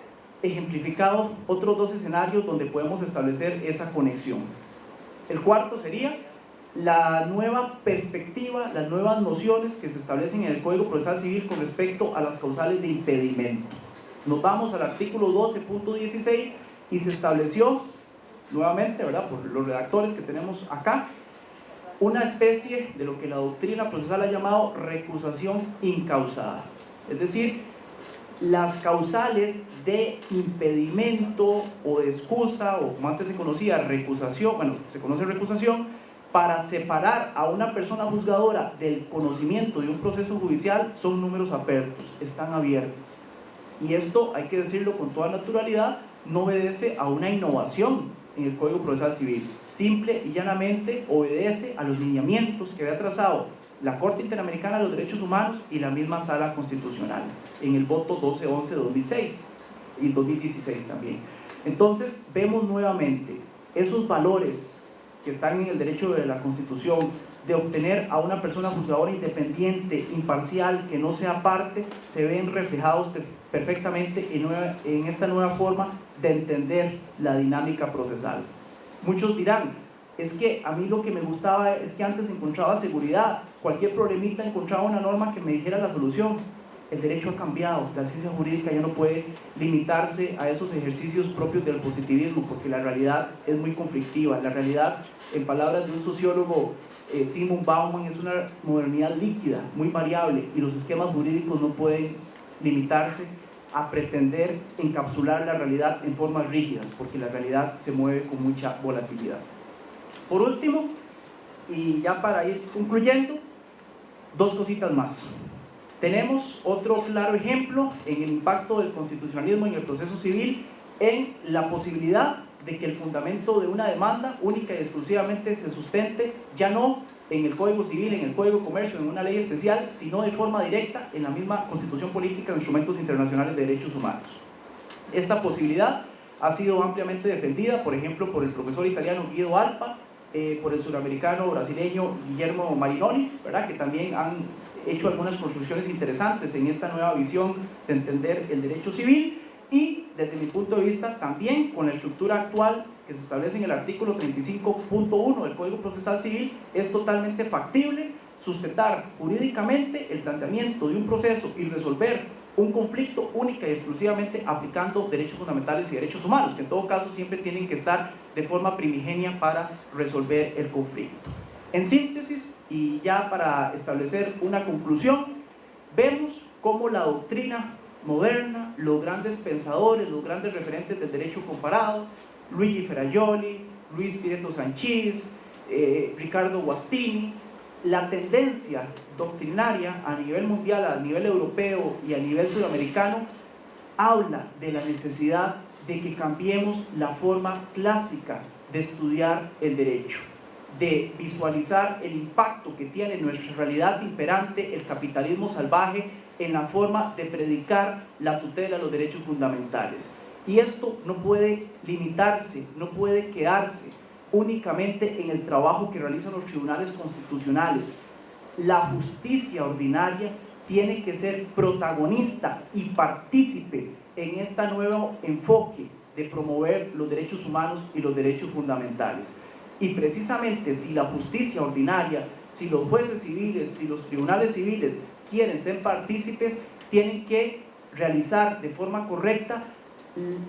ejemplificado otros dos escenarios donde podemos establecer esa conexión. El cuarto sería la nueva perspectiva, las nuevas nociones que se establecen en el Código Procesal Civil con respecto a las causales de impedimento. Nos vamos al artículo 12.16 y se estableció nuevamente, ¿verdad?, por los redactores que tenemos acá, una especie de lo que la doctrina procesal ha llamado recusación incausada. Es decir, las causales de impedimento o de excusa, o como antes se conocía, recusación, bueno, se conoce recusación, para separar a una persona juzgadora del conocimiento de un proceso judicial son números apertos, están abiertos. Y esto, hay que decirlo con toda naturalidad, no obedece a una innovación en el Código Procesal Civil. Simple y llanamente obedece a los lineamientos que había trazado la Corte Interamericana de los Derechos Humanos y la misma Sala Constitucional en el voto 1211 de 2006 y 2016 también. Entonces vemos nuevamente esos valores que están en el derecho de la Constitución de obtener a una persona juzgadora independiente, imparcial, que no sea parte, se ven reflejados perfectamente en esta nueva forma de entender la dinámica procesal. Muchos dirán, es que a mí lo que me gustaba es que antes encontraba seguridad, cualquier problemita encontraba una norma que me dijera la solución. El derecho ha cambiado, la ciencia jurídica ya no puede limitarse a esos ejercicios propios del positivismo, porque la realidad es muy conflictiva. La realidad, en palabras de un sociólogo, Simon Bauman, es una modernidad líquida, muy variable, y los esquemas jurídicos no pueden limitarse a pretender encapsular la realidad en formas rígidas, porque la realidad se mueve con mucha volatilidad. Por último, y ya para ir concluyendo, dos cositas más. Tenemos otro claro ejemplo en el impacto del constitucionalismo en el proceso civil, en la posibilidad de que el fundamento de una demanda única y exclusivamente se sustente ya no en el Código Civil, en el Código de Comercio, en una ley especial, sino de forma directa en la misma Constitución Política de Instrumentos Internacionales de Derechos Humanos. Esta posibilidad ha sido ampliamente defendida, por ejemplo, por el profesor italiano Guido Alpa, por el suramericano brasileño Guillermo Marinoni, ¿verdad?, que también han hecho algunas construcciones interesantes en esta nueva visión de entender el derecho civil, y desde mi punto de vista también con la estructura actual que se establece en el artículo 35.1 del Código Procesal Civil es totalmente factible sustentar jurídicamente el planteamiento de un proceso y resolver un conflicto única y exclusivamente aplicando derechos fundamentales y derechos humanos, que en todo caso siempre tienen que estar de forma primigenia para resolver el conflicto. En síntesis, y ya para establecer una conclusión, vemos cómo la doctrina moderna, los grandes pensadores, los grandes referentes del derecho comparado, Luigi Ferrajoli, Luis Pietro Sanchís, Ricardo Guastini, la tendencia doctrinaria a nivel mundial, a nivel europeo y a nivel sudamericano, habla de la necesidad de que cambiemos la forma clásica de estudiar el derecho, de visualizar el impacto que tiene en nuestra realidad imperante el capitalismo salvaje en la forma de predicar la tutela de los derechos fundamentales. Y esto no puede limitarse, no puede quedarse únicamente en el trabajo que realizan los tribunales constitucionales. La justicia ordinaria tiene que ser protagonista y partícipe en este nuevo enfoque de promover los derechos humanos y los derechos fundamentales. Y precisamente si la justicia ordinaria, si los jueces civiles, si los tribunales civiles quieren ser partícipes, tienen que realizar de forma correcta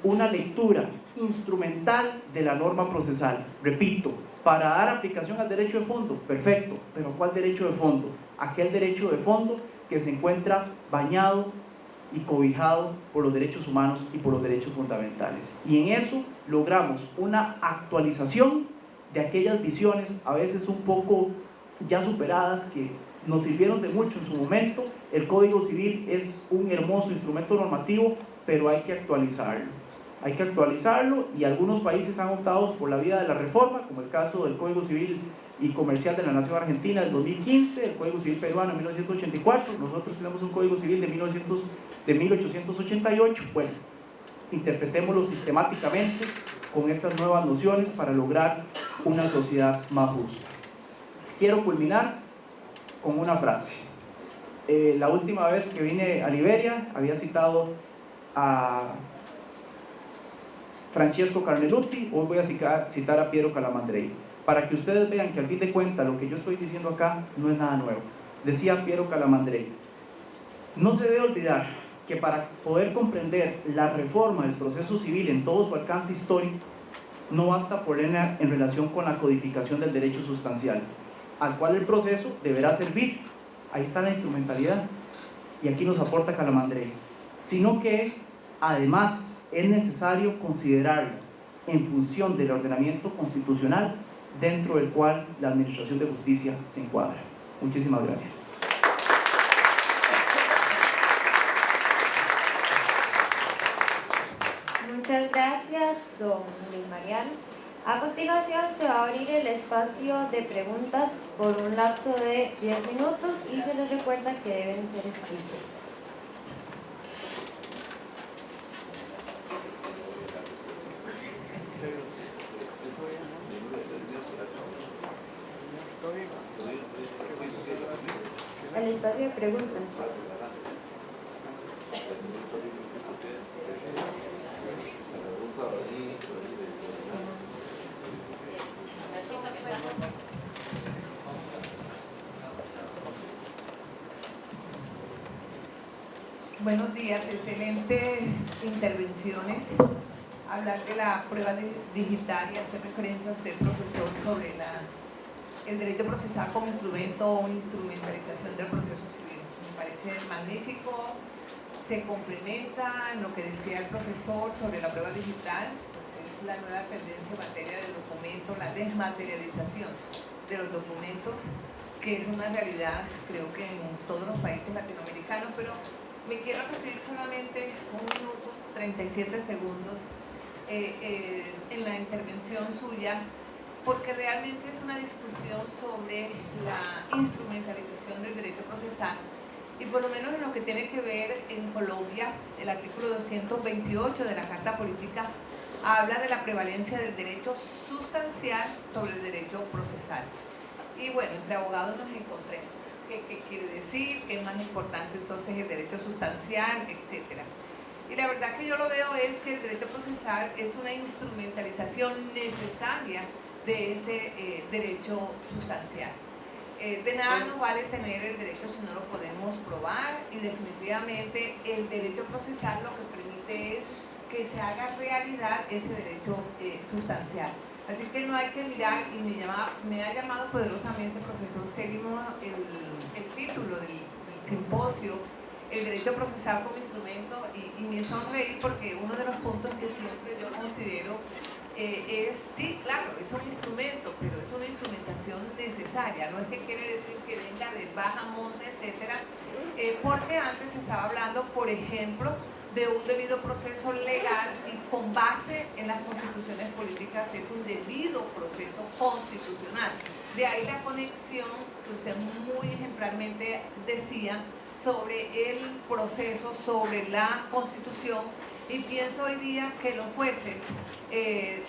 una lectura instrumental de la norma procesal. Repito, para dar aplicación al derecho de fondo, perfecto, pero ¿cuál derecho de fondo? Aquel derecho de fondo que se encuentra bañado y cobijado por los derechos humanos y por los derechos fundamentales. Y en eso logramos una actualización de aquellas visiones, a veces un poco ya superadas, que nos sirvieron de mucho en su momento. El Código Civil es un hermoso instrumento normativo, pero hay que actualizarlo. Hay que actualizarlo, y algunos países han optado por la vía de la reforma, como el caso del Código Civil y Comercial de la Nación Argentina del 2015, el Código Civil peruano en 1984, nosotros tenemos un Código Civil de 1888. Bueno, interpretémoslo sistemáticamente con estas nuevas nociones para lograr una sociedad más justa. Quiero culminar con una frase. La última vez que vine a Liberia había citado a Francesco Carnelutti, hoy voy a citar a Piero Calamandrei, para que ustedes vean que al fin de cuentas lo que yo estoy diciendo acá no es nada nuevo. Decía Piero Calamandrei: no se debe olvidar que para poder comprender la reforma del proceso civil en todo su alcance histórico, no basta ponerla en relación con la codificación del derecho sustancial, al cual el proceso deberá servir. Ahí está la instrumentalidad, y aquí nos aporta Calamandré, sino que además es necesario considerarlo en función del ordenamiento constitucional dentro del cual la Administración de Justicia se encuadra. Muchísimas gracias. Muchas gracias, don Luis Mariano. A continuación se va a abrir el espacio de preguntas por un lapso de 10 minutos y se les recuerda que deben ser escritos. El espacio de preguntas. Buenos días, excelentes intervenciones. Hablar de la prueba digital y hacer referencia a usted, profesor, sobre el derecho procesal como instrumento o instrumentalización del proceso civil. Me parece magnífico, se complementa en lo que decía el profesor sobre la prueba digital, pues es la nueva tendencia en materia de documentos, la desmaterialización de los documentos, que es una realidad, creo que en todos los países latinoamericanos, pero me quiero referir solamente 1 minuto, 37 segundos en la intervención suya, porque realmente es una discusión sobre la instrumentalización del derecho procesal y por lo menos en lo que tiene que ver en Colombia, el artículo 228 de la Carta Política habla de la prevalencia del derecho sustancial sobre el derecho procesal. Y bueno, entre abogados nos encontremos. ¿Qué quiere decir? ¿Qué es más importante entonces el derecho sustancial? Etcétera. Y la verdad que yo lo veo es que el derecho procesal es una instrumentalización necesaria de ese derecho sustancial. De nada nos vale tener el derecho si no lo podemos probar, y definitivamente el derecho procesal lo que permite es que se haga realidad ese derecho sustancial. Así que no hay que mirar, y me ha llamado poderosamente, profesor Célimo, el título del simposio, el derecho procesal como instrumento, y me sonreí porque uno de los puntos que siempre yo considero es, sí, claro, es un instrumento, pero es una instrumentación necesaria, no es que quiere decir que venga de baja monta, etcétera, porque antes se estaba hablando, por ejemplo, de un debido proceso legal, y con base en las constituciones políticas es un debido proceso constitucional. De ahí la conexión que usted muy ejemplarmente decía sobre el proceso, sobre la Constitución, y pienso hoy día que los jueces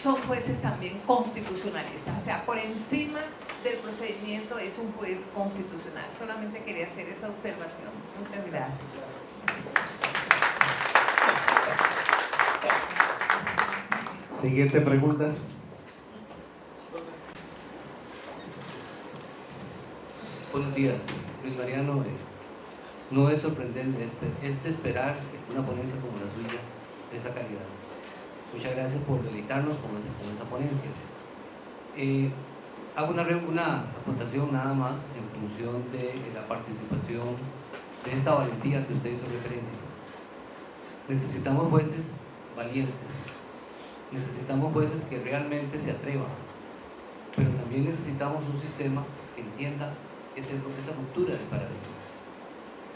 son jueces también constitucionalistas, o sea, por encima del procedimiento es un juez constitucional. Solamente quería hacer esa observación. Muchas gracias. Siguiente pregunta. Buenos días, Luis Mariano. No es sorprendente, es de esperar una ponencia como la suya de esa calidad. Muchas gracias por deleitarnos con esa ponencia. Hago una aportación nada más en función de la participación, de esta valentía que usted hizo referencia. Necesitamos jueces valientes. Necesitamos jueces que realmente se atrevan, pero también necesitamos un sistema que entienda esa ruptura de paradigma.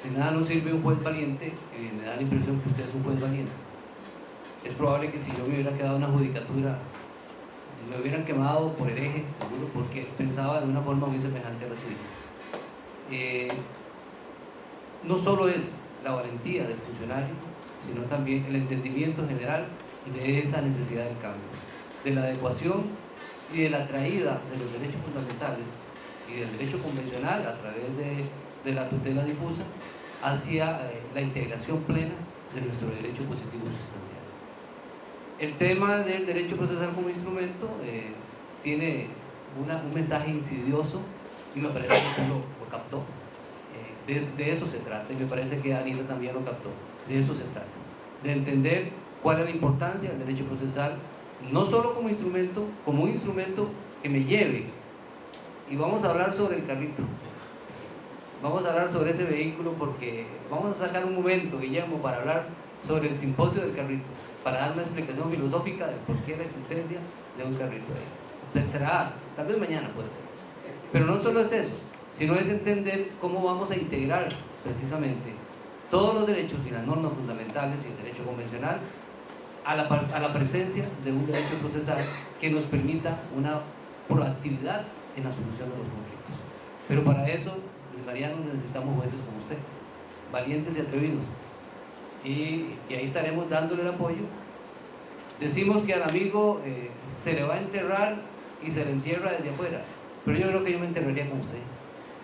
De nada nos sirve un juez valiente, me da la impresión que usted es un juez valiente. Es probable que si yo me hubiera quedado en la judicatura, me hubieran quemado por hereje, seguro, porque pensaba de una forma muy semejante a la suya. No solo es la valentía del funcionario, sino también el entendimiento general de esa necesidad del cambio, de la adecuación y de la traída de los derechos fundamentales y del derecho convencional a través de la tutela difusa hacia la integración plena de nuestro derecho positivo sustancial. El tema del derecho procesal como instrumento tiene un mensaje insidioso, y me parece que usted lo captó. De eso se trata, y me parece que Anita también lo captó. De eso se trata, de entender cuál es la importancia del derecho procesal no solo como instrumento, como un instrumento que me lleve. Y vamos a hablar sobre el carrito. Vamos a hablar sobre ese vehículo porque vamos a sacar un momento, Guillermo, para hablar sobre el simposio del carrito, para dar una explicación filosófica de por qué la existencia de un carrito ahí. Será, tal vez mañana puede ser. Pero no solo es eso, sino es entender cómo vamos a integrar precisamente todos los derechos y las normas fundamentales y el derecho convencional a la presencia de un derecho procesal que nos permita una proactividad en la solución de los conflictos. Pero para eso, Luis Mariano, necesitamos jueces como usted, valientes y atrevidos. Y ahí estaremos dándole el apoyo. Decimos que al amigo se le va a enterrar y se le entierra desde afuera, pero yo creo que yo me enterraría con usted.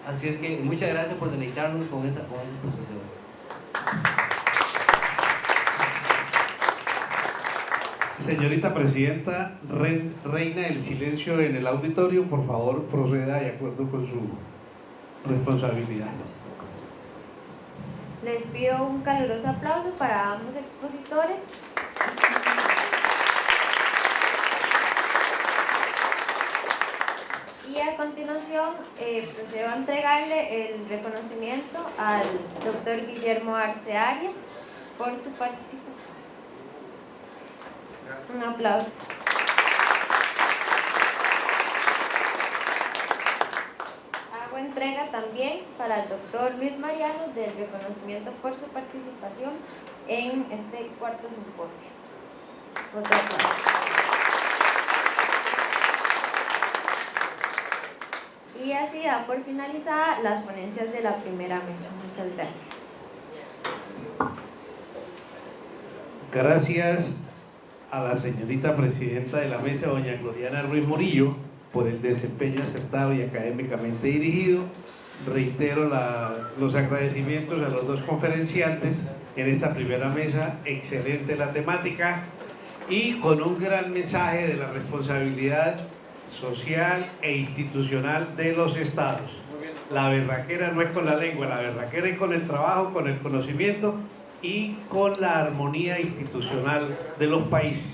Así es que muchas gracias por deleitarnos con esa exposición. Señorita Presidenta, reina el silencio en el auditorio, por favor proceda de acuerdo con su responsabilidad. Les pido un caluroso aplauso para ambos expositores. Y a continuación procedo a entregarle el reconocimiento al doctor Guillermo Arce Arias por su participación. Un aplauso. Hago entrega también para el doctor Luis Mariano del reconocimiento por su participación en este cuarto simposio. Otro aplauso. Y así da por finalizada las ponencias de la primera mesa. Muchas gracias. Gracias a la señorita presidenta de la mesa, doña Gloriana Ruiz Morillo, por el desempeño acertado y académicamente dirigido. Reitero los agradecimientos a los dos conferenciantes en esta primera mesa. Excelente la temática y con un gran mensaje de la responsabilidad social e institucional de los estados. La berraquera no es con la lengua, la berraquera es con el trabajo, con el conocimiento y con la armonía institucional de los países.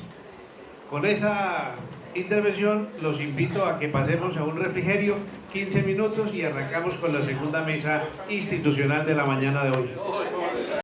Con esa intervención los invito a que pasemos a un refrigerio, 15 minutos, y arrancamos con la segunda mesa institucional de la mañana de hoy.